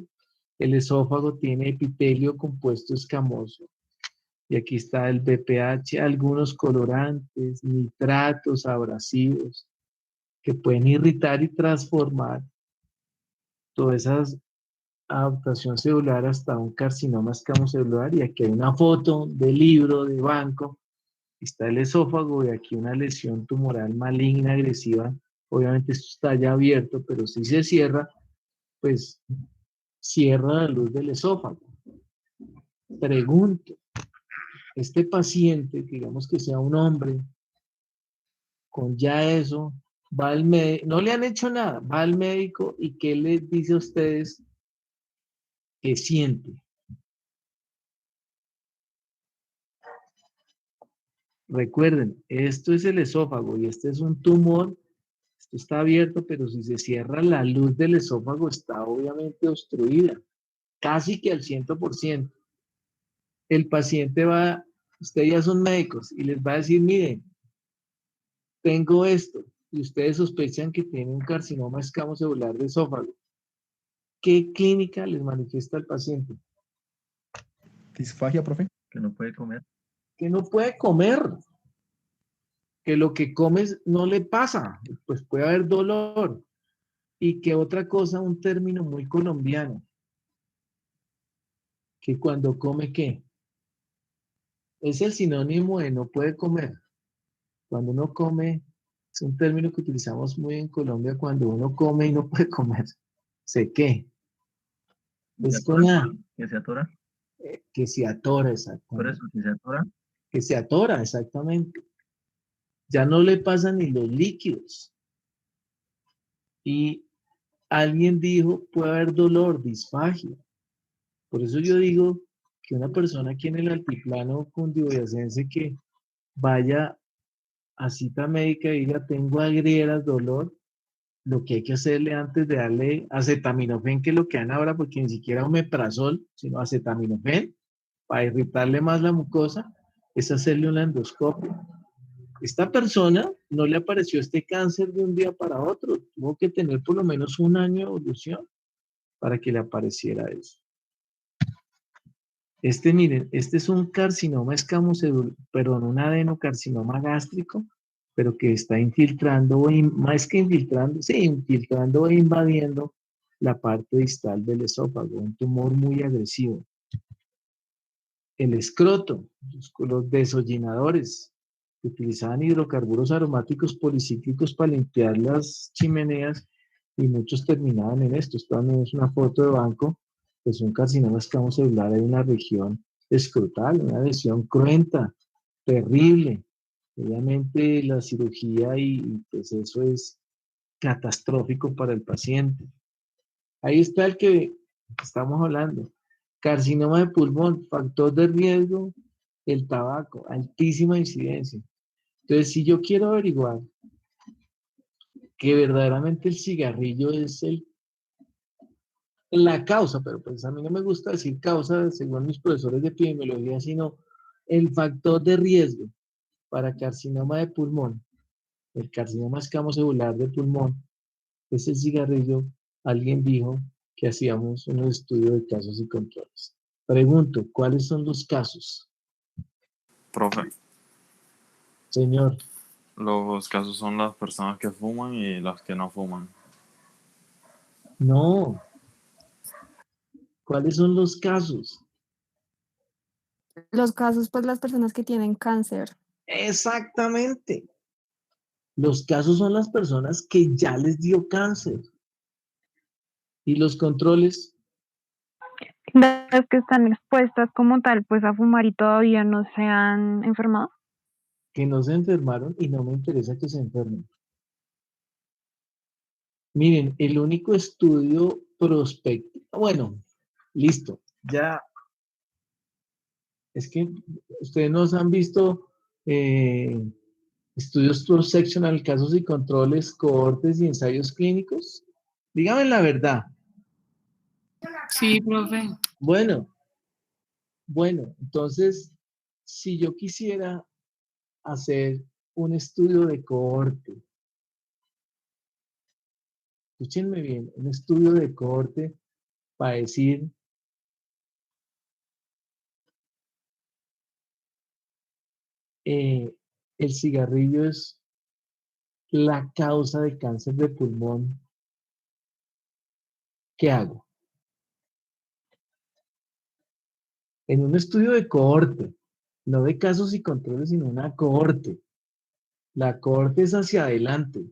A: el esófago tiene epitelio compuesto escamoso. Y aquí está el BPH, algunos colorantes, nitratos, abrasivos, que pueden irritar y transformar toda esa adaptación celular hasta un carcinoma escamocelular. Y aquí hay una foto del libro de banco. Está el esófago y aquí una lesión tumoral maligna, agresiva. Obviamente esto está ya abierto, pero si se cierra, pues cierra la luz del esófago. Pregunto, este paciente, digamos que sea un hombre, con ya eso, va al médico, no le han hecho nada, va al médico y ¿qué les dice a ustedes que siente? Recuerden, esto es el esófago y este es un tumor, esto está abierto, pero si se cierra la luz del esófago está obviamente obstruida, casi que al 100%. El paciente va, ustedes ya son médicos y les va a decir, miren, tengo esto, y ustedes sospechan que tiene un carcinoma escamocelular de esófago. ¿Qué clínica les manifiesta al paciente?
B: Disfagia, profe.
F: Que no puede comer.
A: Que no puede comer, que lo que comes no le pasa, pues puede haber dolor. Y que otra cosa, un término muy colombiano, que cuando come, ¿qué? Es el sinónimo de no puede comer. Cuando uno come, es un término que utilizamos muy en Colombia, cuando uno come y no puede comer. ¿Sé qué? Es con A,
F: Que se atora.
A: que se atora,
F: Por
A: exactamente.
F: eso, que se atora.
A: Que se atora, exactamente. Ya no le pasan ni los líquidos. Y alguien dijo, puede haber dolor, disfagia. Por eso yo digo que una persona aquí en el altiplano cundiboyacense que vaya a cita médica y diga, tengo agrieras, dolor, lo que hay que hacerle antes de darle acetaminofén, que es lo que dan ahora, porque ni siquiera omeprazol, sino acetaminofén, para irritarle más la mucosa, es hacerle una endoscopia. Esta persona no le apareció este cáncer de un día para otro, tuvo que tener por lo menos un año de evolución para que le apareciera eso. Miren, este es un carcinoma escamocelular, perdón, un adenocarcinoma gástrico, pero que está infiltrando, más que infiltrando, sí, infiltrando e invadiendo la parte distal del esófago, un tumor muy agresivo. El escroto, los desollinadores, que utilizaban hidrocarburos aromáticos policíclicos para limpiar las chimeneas y muchos terminaban en esto. Esto también es una foto de banco, es un carcinoma escamocelular en una región escrotal, una lesión cruenta, terrible. Obviamente la cirugía y pues eso es catastrófico para el paciente. Ahí está el que estamos hablando. Carcinoma de pulmón, factor de riesgo, el tabaco, altísima incidencia. Entonces, si yo quiero averiguar que verdaderamente el cigarrillo es la causa, pero pues a mí no me gusta decir causa según mis profesores de epidemiología, sino el factor de riesgo para carcinoma de pulmón, el carcinoma escamocelular de pulmón, es el cigarrillo. Alguien dijo que hacíamos un estudio de casos y controles. Pregunto, ¿cuáles son los casos?
H: Profe,
A: Señor,
H: los casos son las personas que fuman y las que no fuman.
A: no. ¿Cuáles son los casos?
D: Los casos, pues las personas que tienen cáncer.
A: Exactamente. Los casos son las personas que ya les dio cáncer. Y los controles,
G: Las que están expuestas como tal, pues a fumar y todavía no se han enfermado.
A: que no se enfermaron y no me interesa que se enfermen. Miren, el único estudio prospectivo, bueno, listo, ya, es que ustedes nos han visto estudios cross-sectional, casos y controles, cohortes y ensayos clínicos. Díganme la verdad.
I: Sí, profe.
A: Bueno, entonces, si yo quisiera hacer un estudio de cohorte, escúchenme bien, un estudio de cohorte para decir, el cigarrillo es la causa de cáncer de pulmón, ¿qué hago? En un estudio de cohorte, no de casos y controles, sino una cohorte. La cohorte es hacia adelante.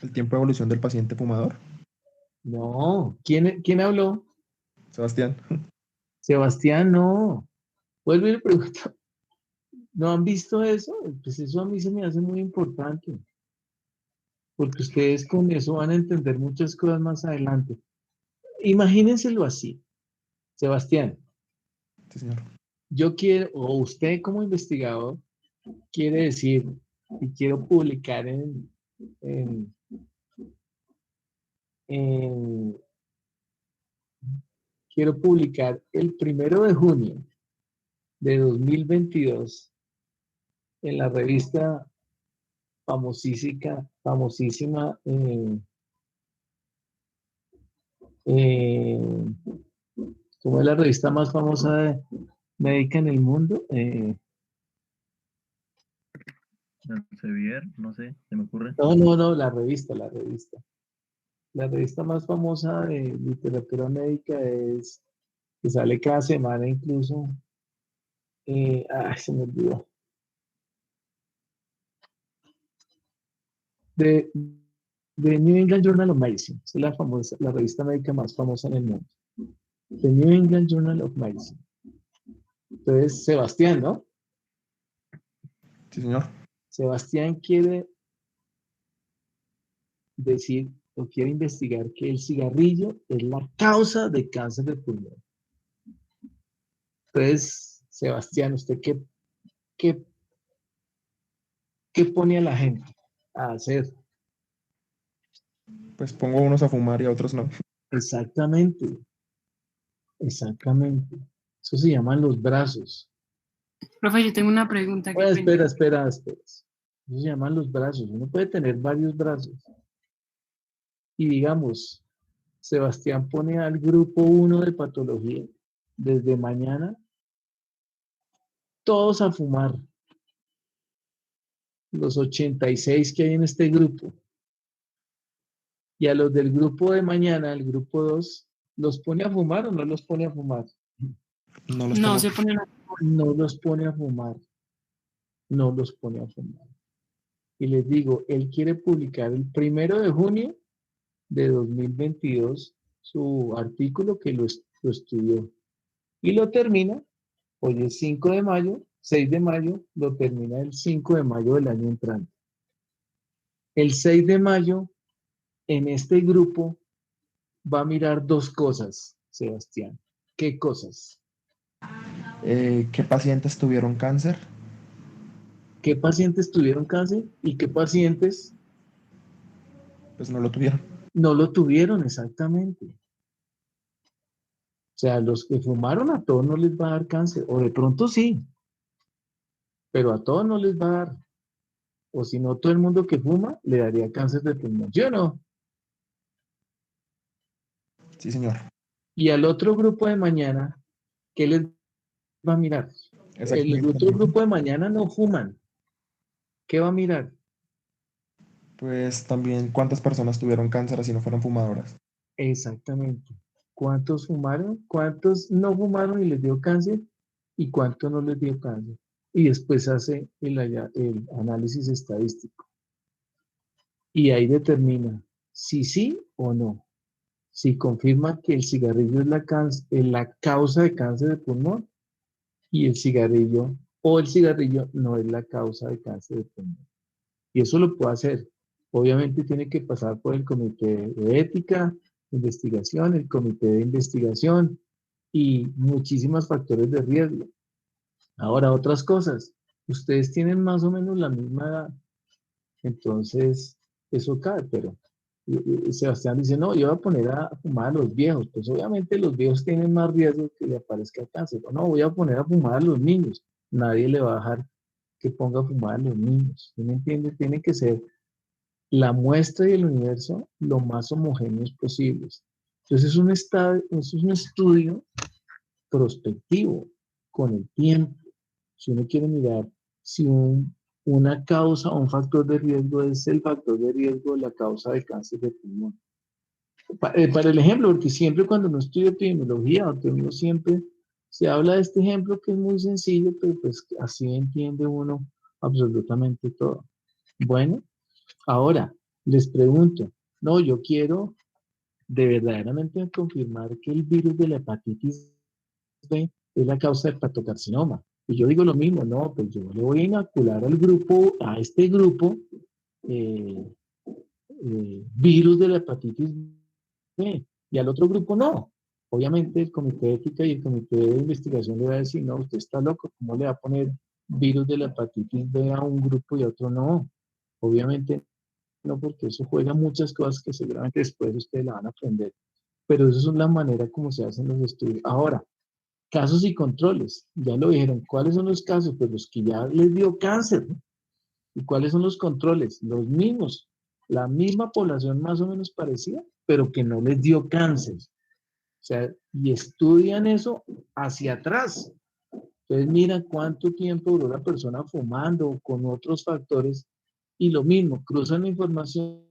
B: El tiempo de evolución del paciente fumador.
A: No, ¿quién habló?
B: Sebastián.
A: Sebastián, no. Vuelvo y le pregunto, ¿no han visto eso? Pues eso a mí se me hace muy importante, porque ustedes con eso van a entender muchas cosas más adelante. Imagínenselo así, Sebastián,
B: Sí, señor.
A: yo quiero, o usted como investigador, quiere decir, y quiero publicar en, quiero publicar el 1 de junio de 2022 en la revista famosísima Eh, ¿Cómo es la revista más famosa médica en el mundo?
B: Elsevier, no sé, se me ocurre.
A: No, la revista. La revista más famosa de literatura médica es, que sale cada semana incluso. Se me olvidó. De New England Journal of Medicine. Es la famosa, la revista médica más famosa en el mundo. The New England Journal of Medicine. Entonces, Sebastián, ¿no?
B: Sí, señor.
A: Sebastián quiere decir o quiere investigar que el cigarrillo es la causa de cáncer de pulmón. Entonces, Sebastián, ¿usted qué pone a la gente a hacer?
B: Pues pongo unos a fumar y a otros no.
A: Exactamente. Eso se llaman los brazos.
I: Profe, yo tengo una pregunta.
A: Bueno,
I: Qué pena.
A: espera. Eso se llaman los brazos. Uno puede tener varios brazos. Y digamos, Sebastián pone al grupo 1 de patología desde mañana todos a fumar. Los 86 que hay en este grupo. Y a los del grupo de mañana, el grupo 2, ¿los pone a fumar o no los pone a fumar?
B: No los
I: No,
B: pongo.
I: se pone una...
A: No los pone a fumar. No los pone a fumar. Y les digo, él quiere publicar el 1 de junio de 2022 su artículo que lo estudió. Y lo termina, hoy es 5 de mayo, 6 de mayo, lo termina el 5 de mayo del año entrante. El 6 de mayo, en este grupo, va a mirar dos cosas, Sebastián. ¿Qué cosas?
B: ¿Qué pacientes tuvieron cáncer?
A: ¿Qué pacientes tuvieron cáncer y qué pacientes
B: Pues no lo tuvieron.
A: no lo tuvieron exactamente? O sea, los que fumaron a todos no les va a dar cáncer, o de pronto sí, pero a todos no les va a dar. O si no, todo el mundo que fuma le daría cáncer de pulmón, ¿sí o no?
B: Sí, señor.
A: Y al otro grupo de mañana, ¿qué les va a mirar? El
B: Exactamente.
A: otro grupo de mañana no fuman. ¿Qué va a mirar?
B: Pues también cuántas personas tuvieron cáncer así no fueron fumadoras.
A: Exactamente. ¿Cuántos fumaron? ¿Cuántos no fumaron y les dio cáncer? ¿Y cuántos no les dio cáncer? Y después hace el análisis estadístico. Y ahí determina si sí o no. Si confirma que el cigarrillo es la causa de cáncer de pulmón y el cigarrillo no es la causa de cáncer de pulmón. Y eso lo puede hacer. Obviamente tiene que pasar por el comité de ética, investigación, el comité de investigación y muchísimos factores de riesgo. Ahora, otras cosas. Ustedes tienen más o menos la misma edad. Entonces, eso cae, pero Sebastián dice, no, yo voy a poner a fumar a los viejos. Pues obviamente los viejos tienen más riesgo que le aparezca cáncer. O no, voy a poner a fumar a los niños. Nadie le va a dejar que ponga a fumar a los niños. ¿Sí me entiende? Tiene que ser la muestra y el universo lo más homogéneos posibles. Entonces es un estudio prospectivo con el tiempo. Si uno quiere mirar si una causa o un factor de riesgo es el factor de riesgo de la causa de cáncer de pulmón. Para el ejemplo, porque siempre cuando uno estudia epidemiología, uno siempre se habla de este ejemplo que es muy sencillo, pero pues así entiende uno absolutamente todo. Bueno, ahora les pregunto, no, yo quiero de verdaderamente confirmar que el virus de la hepatitis B es la causa del hepatocarcinoma. Y yo digo lo mismo, no, pues yo le voy a inocular a este grupo, virus de la hepatitis B, y al otro grupo no. Obviamente el comité de ética y el comité de investigación le va a decir, no, usted está loco, ¿cómo le va a poner virus de la hepatitis B a un grupo y a otro no? Obviamente no, porque eso juega muchas cosas que seguramente después ustedes la van a aprender. Pero eso es la manera como se hacen los estudios. Ahora, casos y controles. Ya lo dijeron. ¿Cuáles son los casos? Pues los que ya les dio cáncer. ¿Y cuáles son los controles? Los mismos. la misma población más o menos parecida, pero que no les dio cáncer. O sea, y estudian eso hacia atrás. Entonces mira cuánto tiempo duró la persona fumando con otros factores y lo mismo, cruzan la información,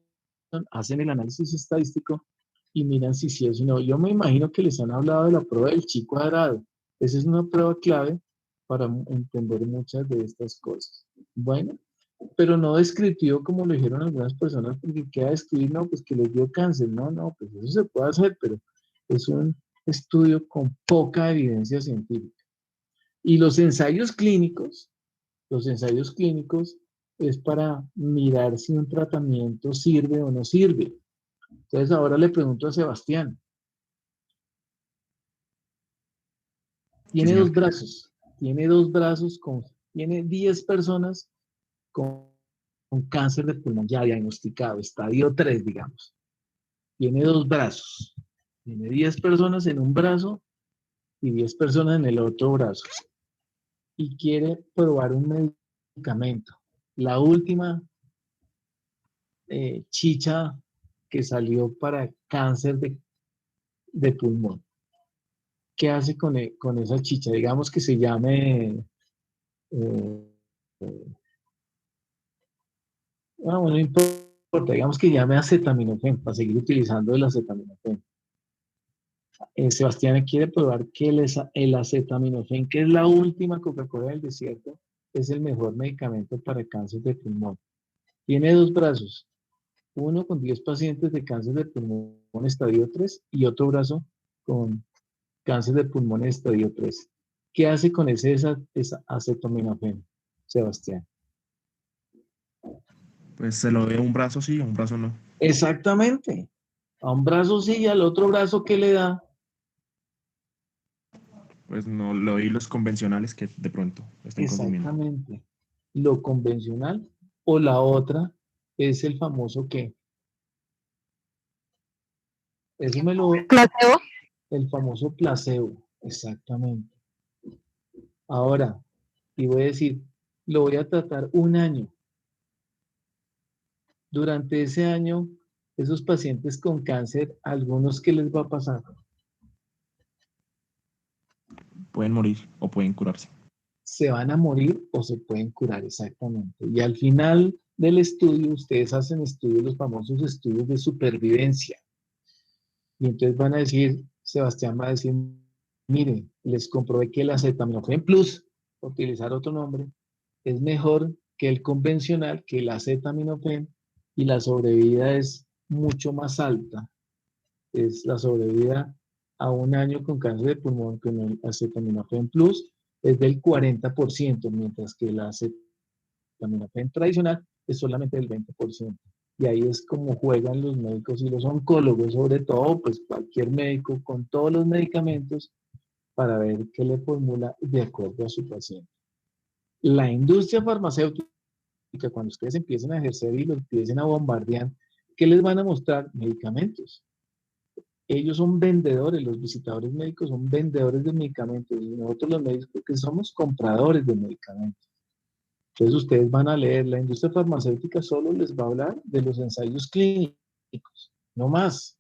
A: hacen el análisis estadístico y miran si sí o si no. Yo me imagino que les han hablado de la prueba del chi cuadrado. Esa es una prueba clave para entender muchas de estas cosas. Bueno, pero no descriptivo como lo dijeron algunas personas, porque queda describir, no, pues que les dio cáncer. No, no, pues eso se puede hacer, pero es un estudio con poca evidencia científica. Y los ensayos clínicos es para mirar si un tratamiento sirve o no sirve. Entonces ahora le pregunto a Sebastián. Tiene dos brazos, tiene 10 personas con cáncer de pulmón ya diagnosticado, estadio 3, digamos. Tiene 2 brazos. Tiene 10 personas en un brazo y 10 personas en el otro brazo. Y quiere probar un medicamento. La última chicha que salió para cáncer de pulmón. ¿Qué hace con esa chicha? Digamos que se llame... no importa, digamos que llame acetaminofén, para seguir utilizando el acetaminofén. Sebastián quiere probar que el acetaminofén, que es la última Coca-Cola del desierto, es el mejor medicamento para cáncer de pulmón. Tiene 2 brazos, uno con 10 pacientes de cáncer de pulmón estadio 3 y otro brazo con cáncer de pulmón estadio 3. ¿Qué hace con ese acetaminofén, Sebastián?
B: Pues se lo ve un brazo sí, un brazo no.
A: Exactamente. A un brazo sí y al otro brazo, ¿qué le da?
B: Pues no, le doy los convencionales que de pronto estén consumiendo.
A: Exactamente. Lo convencional o la otra es el famoso ¿qué? Eso me lo...
G: ¿Placebo?
A: El famoso placebo. Exactamente. Ahora, y voy a decir, lo voy a tratar un año. Durante ese año, esos pacientes con cáncer, ¿algunos qué les va a pasar?
B: Pueden morir o pueden curarse.
A: Se van a morir o se pueden curar, exactamente. Y al final del estudio, ustedes hacen estudios, los famosos estudios de supervivencia. Y entonces van a decir, Sebastián va a decir, mire, les comprobé que el acetaminofén plus, utilizar otro nombre, es mejor que el convencional, que el acetaminofén, y la sobrevida es mucho más alta. Es la sobrevida a un año con cáncer de pulmón con el acetaminofén plus es del 40%, mientras que el acetaminofén tradicional es solamente del 20%. Y ahí es como juegan los médicos y los oncólogos, sobre todo, pues cualquier médico con todos los medicamentos para ver qué le formula de acuerdo a su paciente. La industria farmacéutica, cuando ustedes empiecen a ejercer y lo empiecen a bombardear, ¿qué les van a mostrar? Medicamentos. Ellos son vendedores, los visitadores médicos son vendedores de medicamentos y nosotros los médicos que somos compradores de medicamentos. Entonces ustedes van a leer, la industria farmacéutica solo les va a hablar de los ensayos clínicos, no más.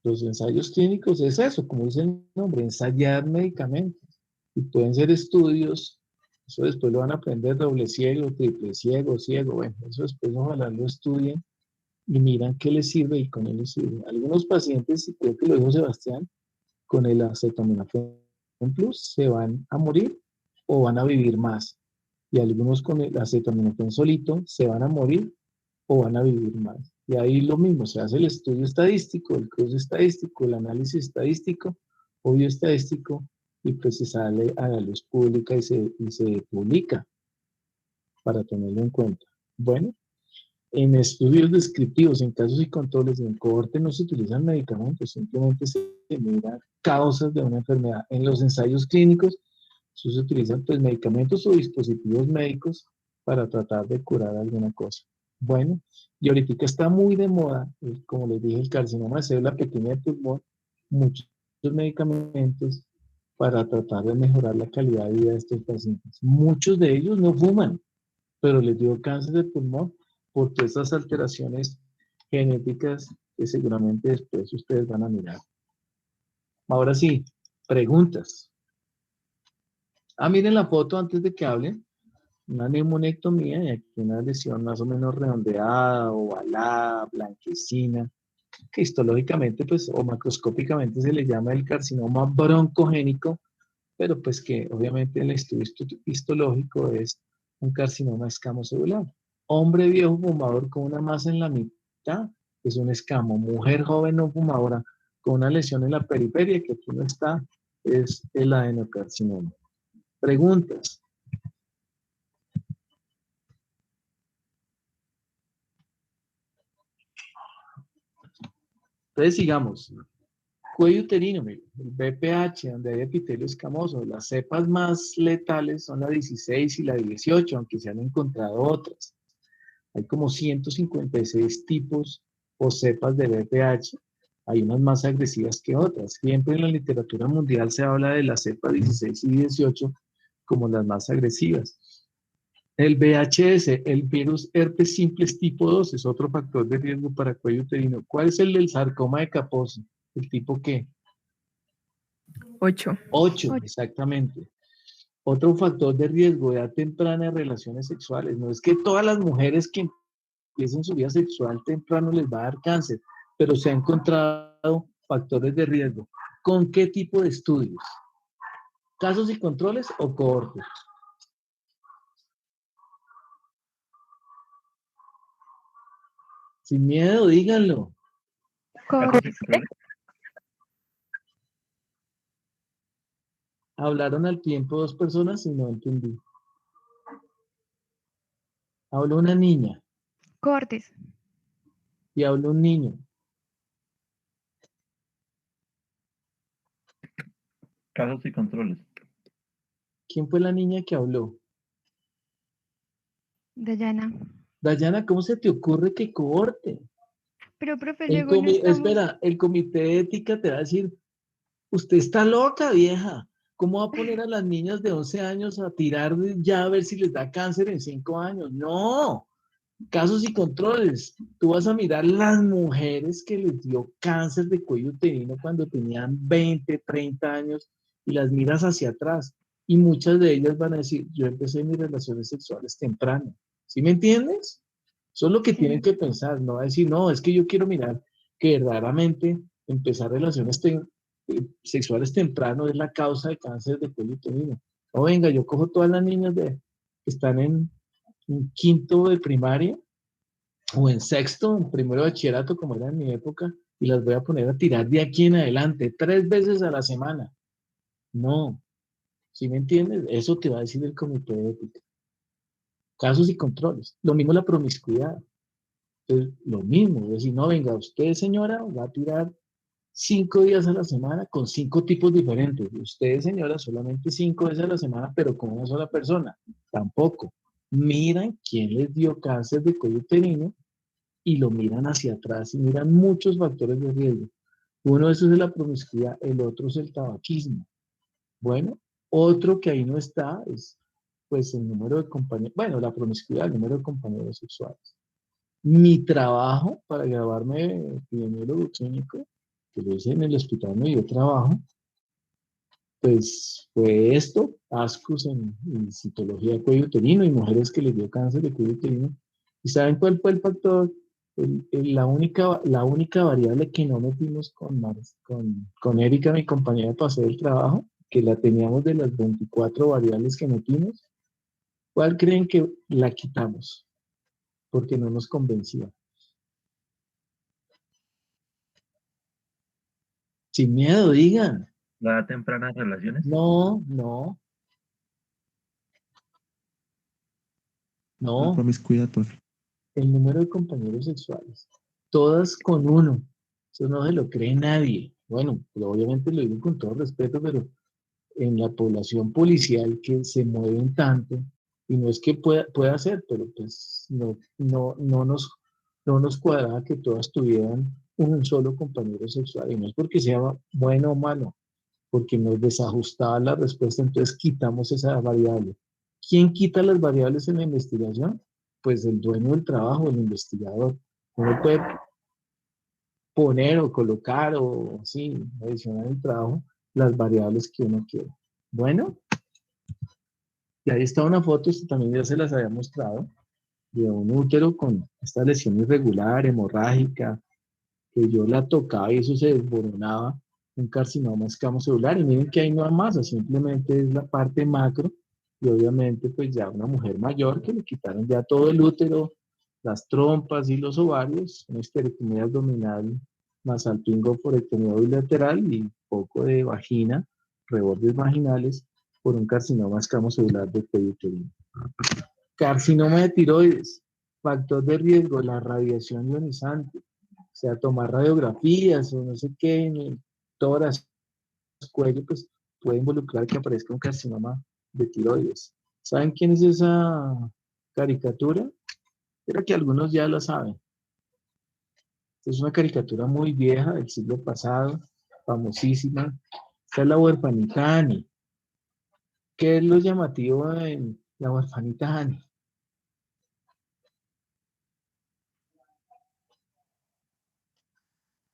A: Los ensayos clínicos es eso, como dice el nombre, ensayar medicamentos. Y pueden ser estudios, eso después lo van a aprender doble ciego, triple ciego, ciego, bueno, eso después ojalá lo estudien y miran qué les sirve y con él les sirve. Algunos pacientes, creo que lo dijo Sebastián, con el acetaminofén plus se van a morir o van a vivir más. Y algunos con el acetaminofén solito se van a morir o van a vivir más. Y ahí lo mismo, se hace el estudio estadístico, el cruce estadístico, el análisis estadístico, obvio estadístico, y pues se sale a la luz pública y se publica para tenerlo en cuenta. Bueno, en estudios descriptivos, en casos y controles, en cohorte no se utilizan medicamentos, simplemente se miran causas de una enfermedad. En los ensayos clínicos se utilizan pues, medicamentos o dispositivos médicos para tratar de curar alguna cosa. Bueno, y ahorita está muy de moda, como les dije, el carcinoma de célula pequeña de pulmón, muchos medicamentos para tratar de mejorar la calidad de vida de estos pacientes. Muchos de ellos no fuman, pero les dio cáncer de pulmón por todas estas alteraciones genéticas que seguramente después ustedes van a mirar. Ahora sí, preguntas. Miren la foto antes de que hablen. Una neumonectomía y aquí una lesión más o menos redondeada, ovalada, blanquecina, que histológicamente pues, o macroscópicamente se le llama el carcinoma broncogénico, pero pues que obviamente el estudio histológico es un carcinoma escamocelular. Hombre viejo fumador con una masa en la mitad es un escamo. Mujer joven no fumadora con una lesión en la periferia, que aquí no está, es el adenocarcinoma. Preguntas. Entonces sigamos. Cuello uterino, mire, el BPH, donde hay epitelio escamoso. Las cepas más letales son la 16 y la 18, aunque se han encontrado otras. Hay como 156 tipos o cepas de BPH. Hay unas más agresivas que otras. Siempre en la literatura mundial se habla de las cepas 16 y 18 como las más agresivas. El VHS, el virus herpes simplex tipo 2, es otro factor de riesgo para cuello uterino. ¿Cuál es el del sarcoma de Kaposi? ¿El tipo qué?
E: 8.
A: 8, exactamente. Otro factor de riesgo, edad temprana de relaciones sexuales. No es que todas las mujeres que empiecen su vida sexual temprano les va a dar cáncer, pero se han encontrado factores de riesgo. ¿Con qué tipo de estudios? ¿Casos y controles o cohortes? Sin miedo, díganlo. Hablaron al tiempo dos personas y no entendí. Habló una niña
G: Cortes.
A: y habló un niño.
F: Casos y controles.
A: ¿Quién fue la niña que habló?
G: Dayana.
A: Dayana, ¿cómo se te ocurre que cohorte?
G: Pero, profe, luego no
A: Espera, el comité de ética te va a decir, usted está loca, vieja. ¿Cómo va a poner a las niñas de 11 años a tirar ya a ver si les da cáncer en 5 años? No. Casos y controles. Tú vas a mirar las mujeres que les dio cáncer de cuello uterino cuando tenían 20, 30 años y las miras hacia atrás. Y muchas de ellas van a decir, yo empecé mis relaciones sexuales temprano. ¿Sí me entiendes? Eso es lo que tienen que pensar. No va a decir, no, es que yo quiero mirar que verdaderamente empezar relaciones sexuales temprano es la causa de cáncer de cuello uterino. No, venga, yo cojo todas las niñas que están en quinto de primaria o en sexto, en primero de bachillerato, como era en mi época, y las voy a poner a tirar de aquí en adelante 3 veces a la semana. No. ¿Sí me entiendes? Eso te va a decir el comité de ética. Casos y controles. Lo mismo la promiscuidad. Entonces, lo mismo. Es decir, no, venga, usted, señora, va a tirar 5 días a la semana con 5 tipos diferentes. Usted, señora, solamente 5 veces a la semana, pero con una sola persona. Tampoco. Miran quién les dio cáncer de cuello uterino y lo miran hacia atrás y miran muchos factores de riesgo. Uno de esos es la promiscuidad, el otro es el tabaquismo. Bueno, otro que ahí no está es pues el número de compañeros, bueno, la promiscuidad, el número de compañeros sexuales. Mi trabajo para graduarme de epidemiólogo clínico, que lo hice en el hospital donde yo trabajo, pues fue esto, ascos en citología de cuello uterino y mujeres que les dio cáncer de cuello uterino. ¿Y saben cuál fue el factor? La única variable que no metimos con Erika, mi compañera, para hacer el trabajo, que la teníamos de las 24 variables que metimos, ¿cuál creen que la quitamos? Porque no nos convencía. Sin miedo, digan.
F: ¿La edad temprana de relaciones?
A: No.
B: La promiscuidad, profe.
A: El número de compañeros sexuales. Todas con uno. Eso no se lo cree nadie. Bueno, pero obviamente lo digo con todo respeto, pero en la población policial que se mueven tanto, y no es que pueda ser, pero pues no nos cuadraba que todas tuvieran un solo compañero sexual, y no es porque sea bueno o malo, porque nos desajustaba la respuesta, entonces quitamos esa variable. ¿Quién quita las variables en la investigación? pues el dueño del trabajo, el investigador. Uno puede poner o colocar o sí, adicionar el trabajo las variables que uno quiere. Bueno, y ahí está una foto, esto también ya se las había mostrado, de un útero con esta lesión irregular, hemorrágica, que yo la tocaba y eso se desboronaba, un carcinoma escamocelular, y miren que ahí no hay masa, simplemente es la parte macro, y obviamente pues ya una mujer mayor que le quitaron ya todo el útero, las trompas y los ovarios, una histerectomía abdominal más salpingoforectomía bilateral y poco de vagina, rebordes vaginales, por un carcinoma escamocelular de cuello uterino. Carcinoma de tiroides, factor de riesgo, la radiación ionizante, o sea, tomar radiografías o no sé qué, en el tórax, cuello, pues puede involucrar que aparezca un carcinoma de tiroides. ¿Saben quién es esa caricatura? Creo que algunos ya la saben. Es una caricatura muy vieja del siglo pasado, famosísima. Esta es la huerfanita Annie. ¿Qué es lo llamativo en la huerfanita Annie?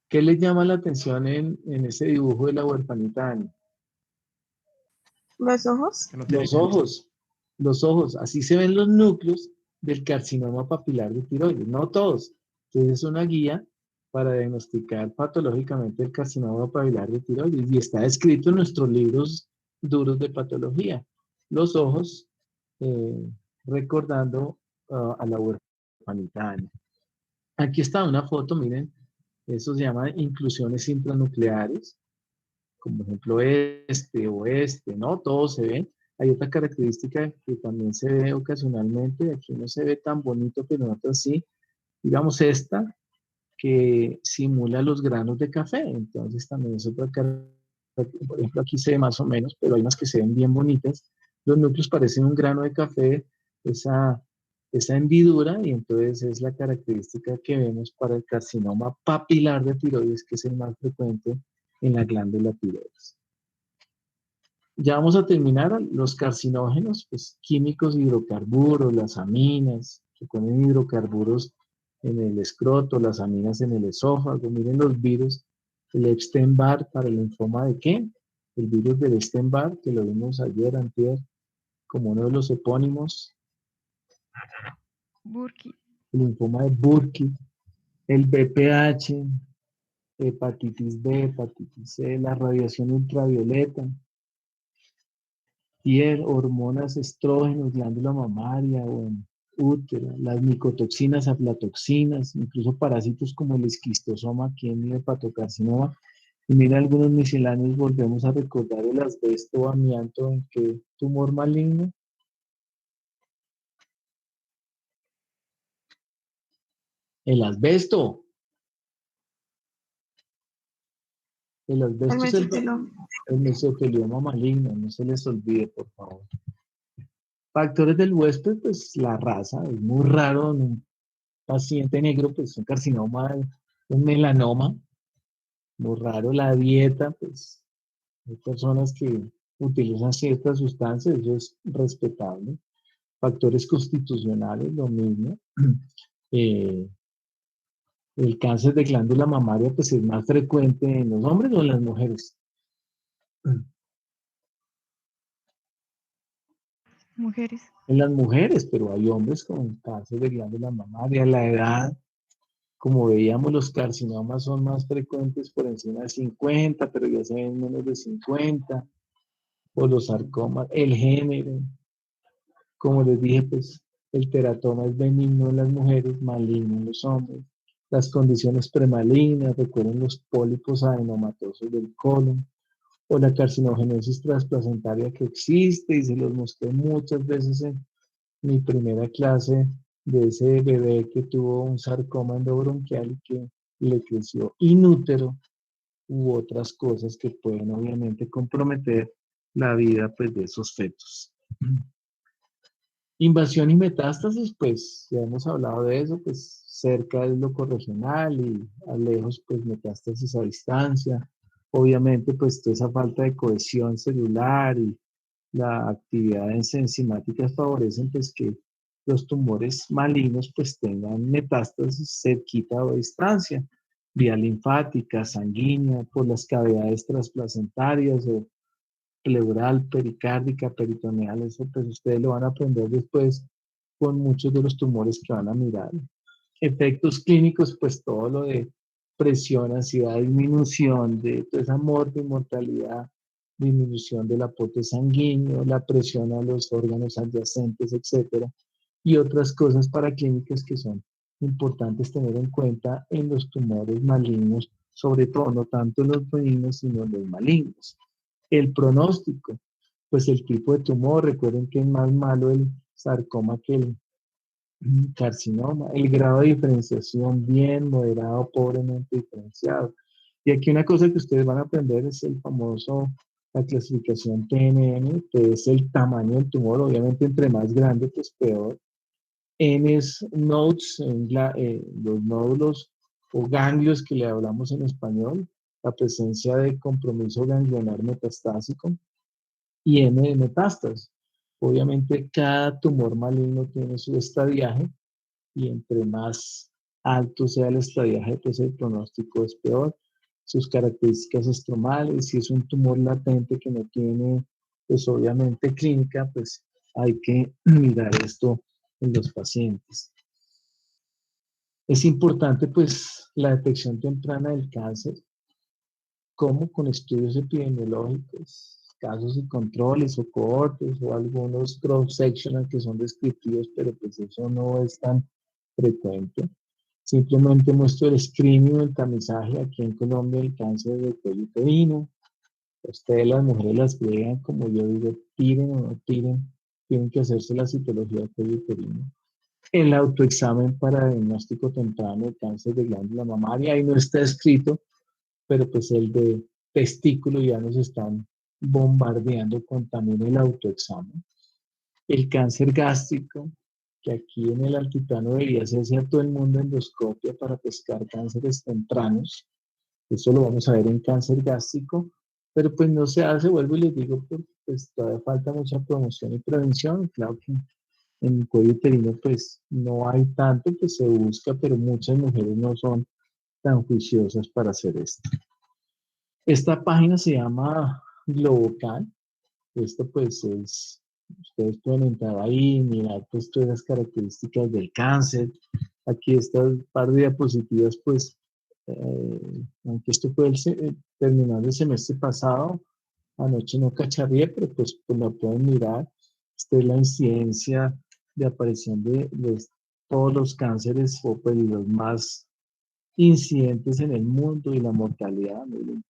A: ¿Qué les llama la atención en ese dibujo de la huerfanita Annie?
D: ¿Los ojos?
B: Que no tiene
A: Los ojos, así se ven los núcleos del carcinoma papilar de tiroides, no todos. Entonces es una guía para diagnosticar patológicamente el carcinoma papilar de tiroides y está escrito en nuestros libros duros de patología. Los ojos, recordando a la huerfanita Annie. Aquí está una foto, miren, eso se llama inclusiones intranucleares, como ejemplo este, ¿no? Todo se ve. Hay otra característica que también se ve ocasionalmente, aquí no se ve tan bonito, pero en otras sí. Digamos esta, que simula los granos de café, entonces también es otra característica. Por ejemplo, aquí se ve más o menos, pero hay unas que se ven bien bonitas. Los núcleos parecen un grano de café, esa hendidura, y entonces es la característica que vemos para el carcinoma papilar de tiroides, que es el más frecuente en la glándula tiroides. Ya vamos a terminar. Los carcinógenos, pues químicos, hidrocarburos, las aminas, que ponen hidrocarburos en el escroto, las aminas en el esófago. Miren los virus, el Epstein-Barr para el linfoma de qué? El virus del Epstein-Barr, que lo vimos ayer, antier, como uno de los epónimos.
G: Burkitt.
A: El linfoma de Burkitt, el BPH, hepatitis B, hepatitis C, la radiación ultravioleta, piel, hormonas, estrógenos, glándula mamaria o en útero, las micotoxinas, aflatoxinas, incluso parásitos como el esquistosoma, aquí en el hepatocarcinoma. Y mira algunos misceláneos, volvemos a recordar el asbesto, amianto, en qué tumor maligno. El asbesto. El asbesto es el mesotelioma maligno, no se les olvide, por favor. Factores del huésped, pues la raza, es muy raro en un paciente negro, pues un carcinoma, un melanoma, muy raro. La dieta, pues hay personas que utilizan ciertas sustancias, eso es respetable. Factores constitucionales, lo mismo. El cáncer de glándula mamaria, pues es más frecuente en los hombres o en las mujeres.
G: Mujeres.
A: En las mujeres, pero hay hombres con cáncer de glándula mamaria. La edad, como veíamos, los carcinomas son más frecuentes por encima de 50, pero ya se ven menos de 50. O los sarcomas, el género. Como les dije, pues el teratoma es benigno en las mujeres, maligno en los hombres. Las condiciones premalignas, recuerden los pólipos adenomatosos del colon, o la carcinogénesis transplacentaria que existe, y se los mostré muchas veces en mi primera clase de ese bebé que tuvo un sarcoma endobronquial y que le creció inútero, u otras cosas que pueden obviamente comprometer la vida pues, de esos fetos. Invasión y metástasis, pues ya hemos hablado de eso, pues cerca es lo corregional y a lejos pues metástasis a distancia. Obviamente pues toda esa falta de cohesión celular y la actividad enzimática favorecen pues que los tumores malignos pues tengan metástasis cerquita o a distancia, vía linfática, sanguínea, por las cavidades transplacentarias o pleural, pericárdica, peritoneal. Eso pues ustedes lo van a aprender después con muchos de los tumores que van a mirar. Efectos clínicos, pues todo lo de presión, ansiedad, disminución de toda esa muerte y mortalidad, disminución del aporte sanguíneo, la presión a los órganos adyacentes, etcétera, y otras cosas paraclínicas que son importantes tener en cuenta en los tumores malignos, sobre todo no tanto los benignos, sino los malignos. El pronóstico, pues el tipo de tumor, recuerden que es más malo el sarcoma que el carcinoma, el grado de diferenciación bien, moderado, pobremente diferenciado. Y aquí una cosa que ustedes van a aprender es el famoso, la clasificación TNN, que es el tamaño del tumor, obviamente entre más grande, pues peor. N es nodes, los nódulos o ganglios que le hablamos en español, la presencia de compromiso ganglionar metastásico, y M de metástasis. Obviamente cada tumor maligno tiene su estadiaje y entre más alto sea el estadiaje, pues el pronóstico es peor. Sus características estromales, si es un tumor latente que no tiene, pues obviamente clínica, pues hay que mirar esto en los pacientes. Es importante pues la detección temprana del cáncer, como con estudios epidemiológicos, casos y controles o cohortes o algunos cross-sectional que son descriptivos, pero pues eso no es tan frecuente. Simplemente muestro el screening o el tamizaje aquí en Colombia del cáncer de cuello uterino. Ustedes las mujeres las pliegan, como yo digo, tiren o no tiren, tienen que hacerse la citología de cuello uterino. El autoexamen para diagnóstico temprano de cáncer de glándula mamaria, ahí no está escrito, pero pues el de testículo ya nos están bombardeando con también el autoexamen. El cáncer gástrico, que aquí en el altiplano debería hacerse a todo el mundo endoscopia para pescar cánceres tempranos. Eso lo vamos a ver en cáncer gástrico, pero pues no se hace, vuelvo y les digo, porque pues todavía falta mucha promoción y prevención. Claro que en cuello uterino pues no hay tanto que se busca, pero muchas mujeres no son tan juiciosas para hacer esto. Esta página se llama Globocan. Esto pues es, ustedes pueden entrar ahí, mirar pues todas las características del cáncer. Aquí estas par de diapositivas pues, aunque esto fue terminando el semestre pasado, anoche no cacharría, pero pues lo pueden mirar. Esta es la incidencia de aparición de todos los cánceres o pues los más incidentes en el mundo y la mortalidad. Miren,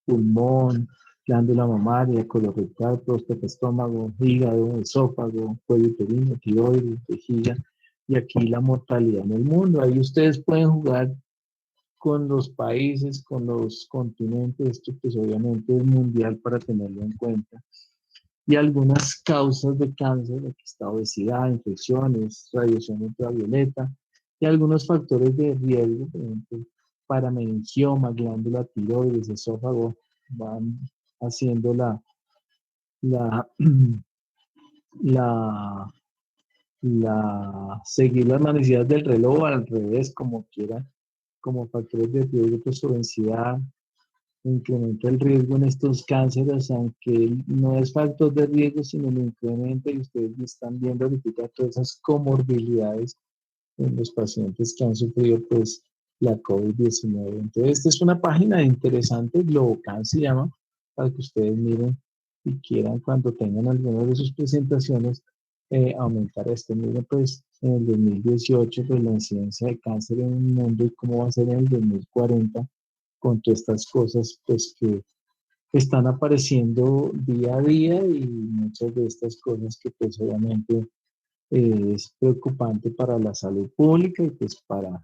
A: pulmón, glándula mamaria, colorectal, próstata, estómago, hígado, esófago, cuello uterino, tiroides, vejiga, y aquí la mortalidad en el mundo. Ahí ustedes pueden jugar con los países, con los continentes, esto pues obviamente es mundial para tenerlo en cuenta. Y algunas causas de cáncer, aquí está obesidad, infecciones, radiación ultravioleta, y algunos factores de riesgo, por ejemplo, parameningioma, glándula tiroides, esófago, van haciendo seguir las manecillas del reloj al revés, como quieran, como factores de riesgo, pues obesidad, incrementa el riesgo en estos cánceres, aunque no es factor de riesgo, sino lo incrementa, y ustedes están viendo ahorita todas esas comorbilidades en los pacientes que han sufrido pues la COVID-19. Entonces, esta es una página interesante, Globocan se llama, para que ustedes miren y quieran cuando tengan alguna de sus presentaciones aumentar esto. Miren pues en el 2018 pues la incidencia de cáncer en el mundo y cómo va a ser en el 2040 con todas estas cosas pues que están apareciendo día a día, y muchas de estas cosas que pues obviamente es preocupante para la salud pública y pues para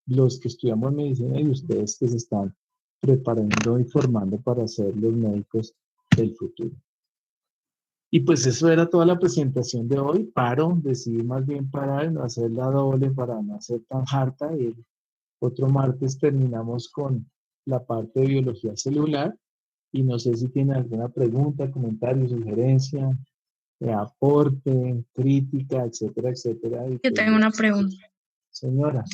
A: los que estudiamos medicina y ustedes que se están preparando y formando para ser los médicos del futuro. Y pues eso era toda la presentación de hoy. Decidí más bien parar y no hacerla doble para no ser tan harta. El otro martes terminamos con la parte de biología celular y no sé si tienen alguna pregunta, comentario, sugerencia. aporte, crítica, etcétera, etcétera. Y
J: Yo
A: pues,
J: tengo una pregunta.
A: señora.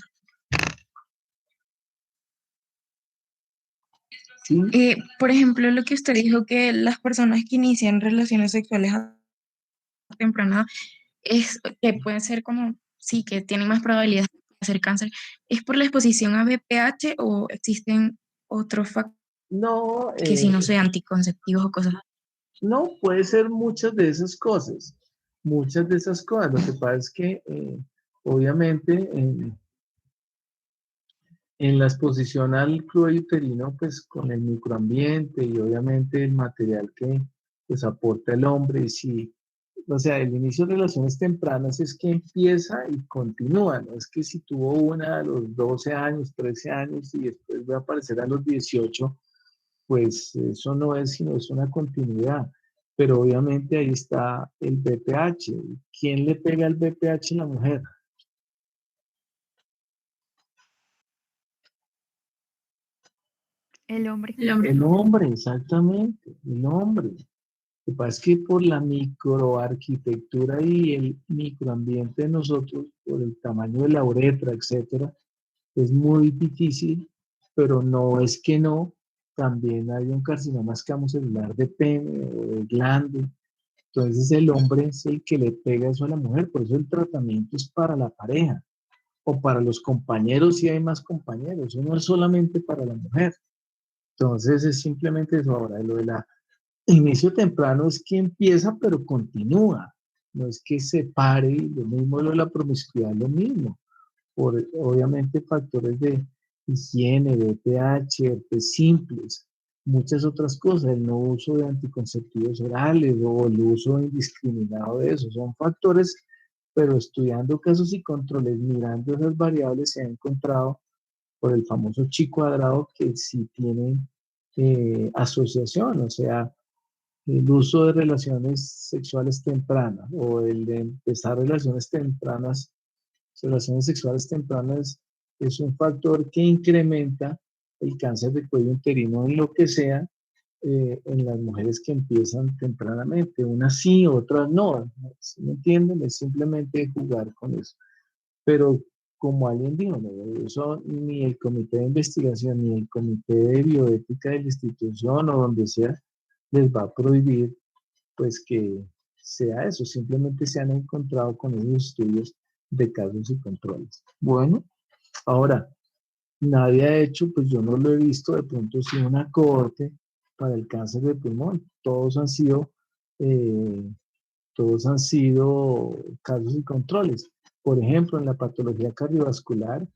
A: ¿Sí?
J: Por ejemplo, lo que usted dijo que las personas que inician relaciones sexuales a temprana edad es que pueden ser como, sí, que tienen más probabilidades de hacer cáncer. ¿Es por la exposición a BPH o existen otros factores
A: No,
J: que si no sean anticonceptivos o cosas así?
A: no, puede ser muchas de esas cosas. Muchas de esas cosas. Lo que pasa es que, obviamente, en la exposición al fluido uterino, pues con el microambiente y obviamente el material que pues, aporta el hombre, y si, o sea, el inicio de relaciones tempranas es que empieza y continúa, no es que si tuvo una a los 12 años, 13 años y después va a aparecer a los 18, pues eso no es sino es una continuidad. Pero obviamente ahí está el BPH. ¿Quién le pega el BPH a la mujer?
K: El hombre.
I: El hombre.
A: El hombre, exactamente, el hombre. Lo que pasa es que por la microarquitectura y el microambiente de nosotros, por el tamaño de la uretra, etcétera, es muy difícil, pero no es que no. También hay un carcinoma escamocelular de pene o de glande. Entonces el hombre es el que le pega eso a la mujer, por eso el tratamiento es para la pareja o para los compañeros si hay más compañeros, eso no es solamente para la mujer. Entonces es simplemente eso. Ahora, lo de la inicio temprano es que empieza pero continúa, no es que se pare, y lo mismo lo de la promiscuidad, lo mismo, por obviamente factores de higiene, de pH, herpes simples, muchas otras cosas, el no uso de anticonceptivos orales o el uso indiscriminado de eso, son factores, pero estudiando casos y controles, mirando esas variables, se ha encontrado por el famoso chi cuadrado que sí tiene asociación, o sea, el uso de relaciones sexuales tempranas o el de empezar relaciones sexuales tempranas es un factor que incrementa el cáncer de cuello uterino en lo que sea en las mujeres que empiezan tempranamente. Unas sí, otras no. ¿Sí me entienden? Es simplemente jugar con eso. Pero como alguien dijo, no, eso ni el comité de investigación ni el comité de bioética de la institución o donde sea les va a prohibir pues que sea eso. Simplemente se han encontrado con esos estudios de casos y controles. Bueno, ahora, nadie ha hecho, pues yo no lo he visto de pronto sí una cohorte para el cáncer de pulmón. Eh, todos han sido casos y controles. Por ejemplo, en la patología cardiovascular,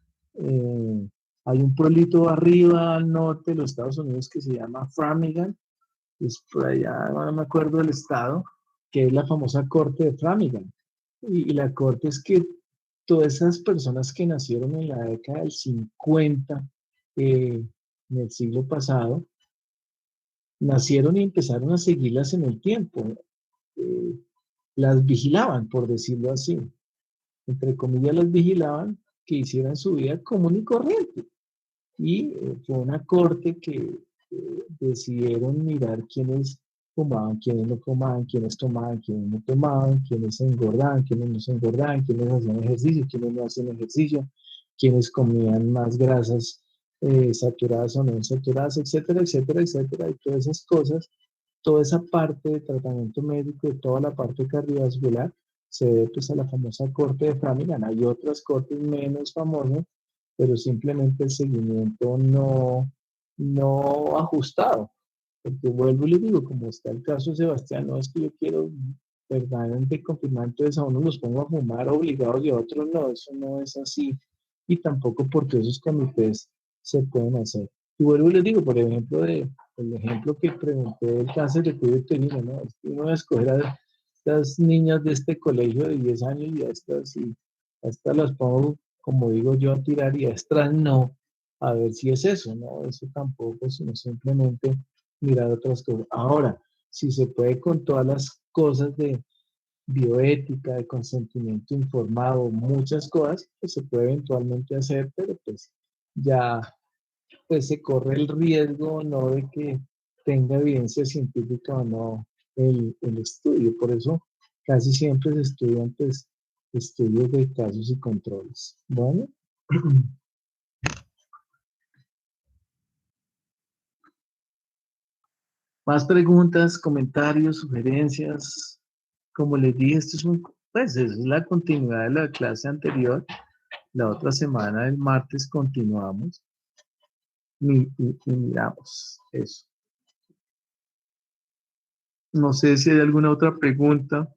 A: hay un pueblito arriba al norte de los Estados Unidos que se llama Framingham, es por allá, no me acuerdo del estado, que es la famosa corte de Framingham. Y la corte es que todas esas personas que nacieron en la década del 50, en el siglo pasado, nacieron y empezaron a seguirlas en el tiempo. Eh, las vigilaban, por decirlo así. Entre comillas, las vigilaban que hicieran su vida común y corriente. Y fue una corte que decidieron mirar quiénes fumaban, quiénes no fumaban, quiénes tomaban, quiénes no tomaban, quiénes se engordaban, quiénes no se engordaban, quiénes hacían ejercicio, quiénes no hacían ejercicio, quiénes comían más grasas saturadas o no insaturadas, etcétera, etcétera, etcétera, y todas esas cosas, toda esa parte de tratamiento médico, toda la parte cardiovascular, se debe pues a la famosa corte de Framingham. Hay otras cortes menos famosas, pero simplemente el seguimiento no ajustado. Porque vuelvo y le digo, como está el caso de Sebastián, no es que yo quiero verdaderamente confirmar, entonces a unos los pongo a fumar obligados y a otros no, eso no es así. Y tampoco porque esos comités se pueden hacer. Y vuelvo y les digo, por ejemplo, el ejemplo que pregunté del cáncer de cuello uterino, ¿no? Es que uno va a escoger a estas niñas de este colegio de 10 años y a estas las pongo, como digo yo, a tirar y a estas no, a ver si es eso, ¿no? Eso tampoco, sino simplemente mirar otras cosas. Ahora, si se puede con todas las cosas de bioética, de consentimiento informado, muchas cosas, pues se puede eventualmente hacer, pero pues ya pues se corre el riesgo no de que tenga evidencia científica o no el estudio. Por eso casi siempre se estudian pues estudios de casos y controles. Bueno. Más preguntas, comentarios, sugerencias. Como les dije, esto es pues es la continuidad de la clase anterior. La otra semana, el martes, continuamos y miramos eso. No sé si hay alguna otra pregunta,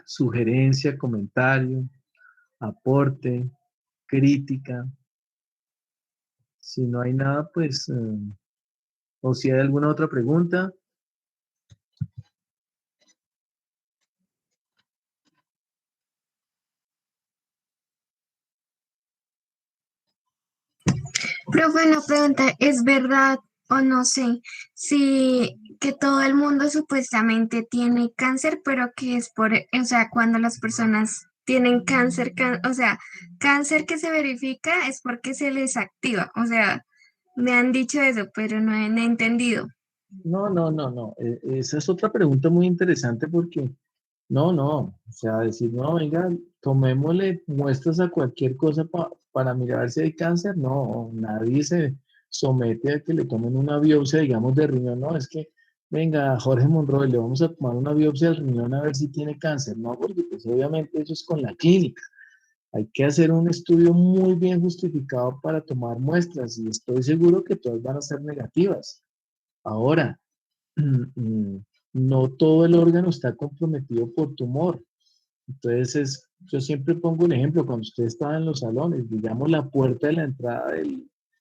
A: sugerencia, comentario, aporte, crítica. Si no hay nada, pues, o si hay alguna otra pregunta.
C: Profe, una pregunta, ¿es verdad o no sé si que todo el mundo supuestamente tiene cáncer, pero que es por, o sea, cuando las personas tienen cáncer, o sea, cáncer que se verifica es porque se les activa, o sea, me han dicho eso, pero no he entendido.
A: No. Esa es otra pregunta muy interesante porque no. O sea, decir, no, venga, tomémosle muestras a cualquier cosa para mirar si hay cáncer. No, nadie se somete a que le tomen una biopsia, digamos, de riñón. No, es que, venga, Jorge Monroy, le vamos a tomar una biopsia del riñón a ver si tiene cáncer. No, porque pues obviamente eso es con la clínica. Hay que hacer un estudio muy bien justificado para tomar muestras y estoy seguro que todas van a ser negativas. Ahora, no todo el órgano está comprometido por tumor. Entonces, yo siempre pongo un ejemplo, cuando usted está en los salones, digamos, la puerta de la entrada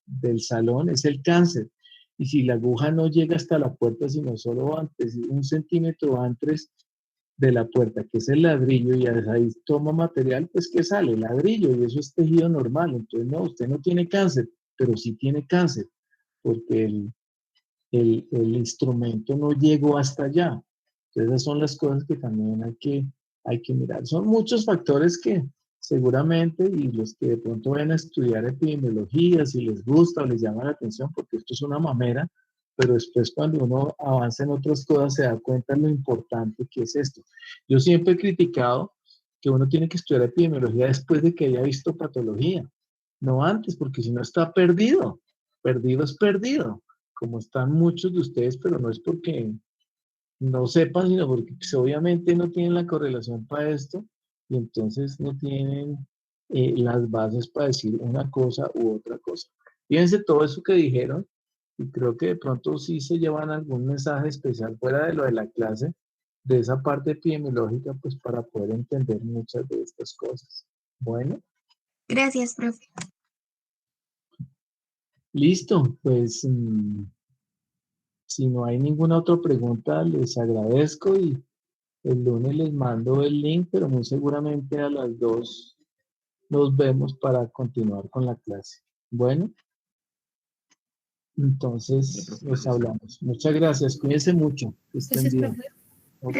A: del salón es el cáncer. Y si la aguja no llega hasta la puerta, sino solo antes, 1 centímetro antes de la puerta, que es el ladrillo, y ahí toma material, pues ¿qué sale? Ladrillo, y eso es tejido normal. Entonces, no, usted no tiene cáncer, pero sí tiene cáncer, porque el instrumento no llegó hasta allá. Entonces, esas son las cosas que también hay que mirar. Son muchos factores que seguramente, y los que de pronto van a estudiar epidemiología, si les gusta o les llama la atención, porque esto es una mamera, pero después cuando uno avanza en otras cosas se da cuenta de lo importante que es esto. Yo siempre he criticado que uno tiene que estudiar epidemiología después de que haya visto patología, no antes, porque si no está perdido. Perdido es perdido, como están muchos de ustedes, pero no es porque no sepan, sino porque pues, obviamente no tienen la correlación para esto y entonces no tienen las bases para decir una cosa u otra cosa. Fíjense todo eso que dijeron y creo que de pronto sí se llevan algún mensaje especial fuera de lo de la clase, de esa parte epidemiológica, pues para poder entender muchas de estas cosas. Bueno,
C: Gracias, profe.
A: listo, pues si no hay ninguna otra pregunta, les agradezco y el lunes les mando el link, pero muy seguramente a las 2 nos vemos para continuar con la clase. Bueno, entonces nos hablamos. Muchas gracias. Cuídense mucho. Que estén bien.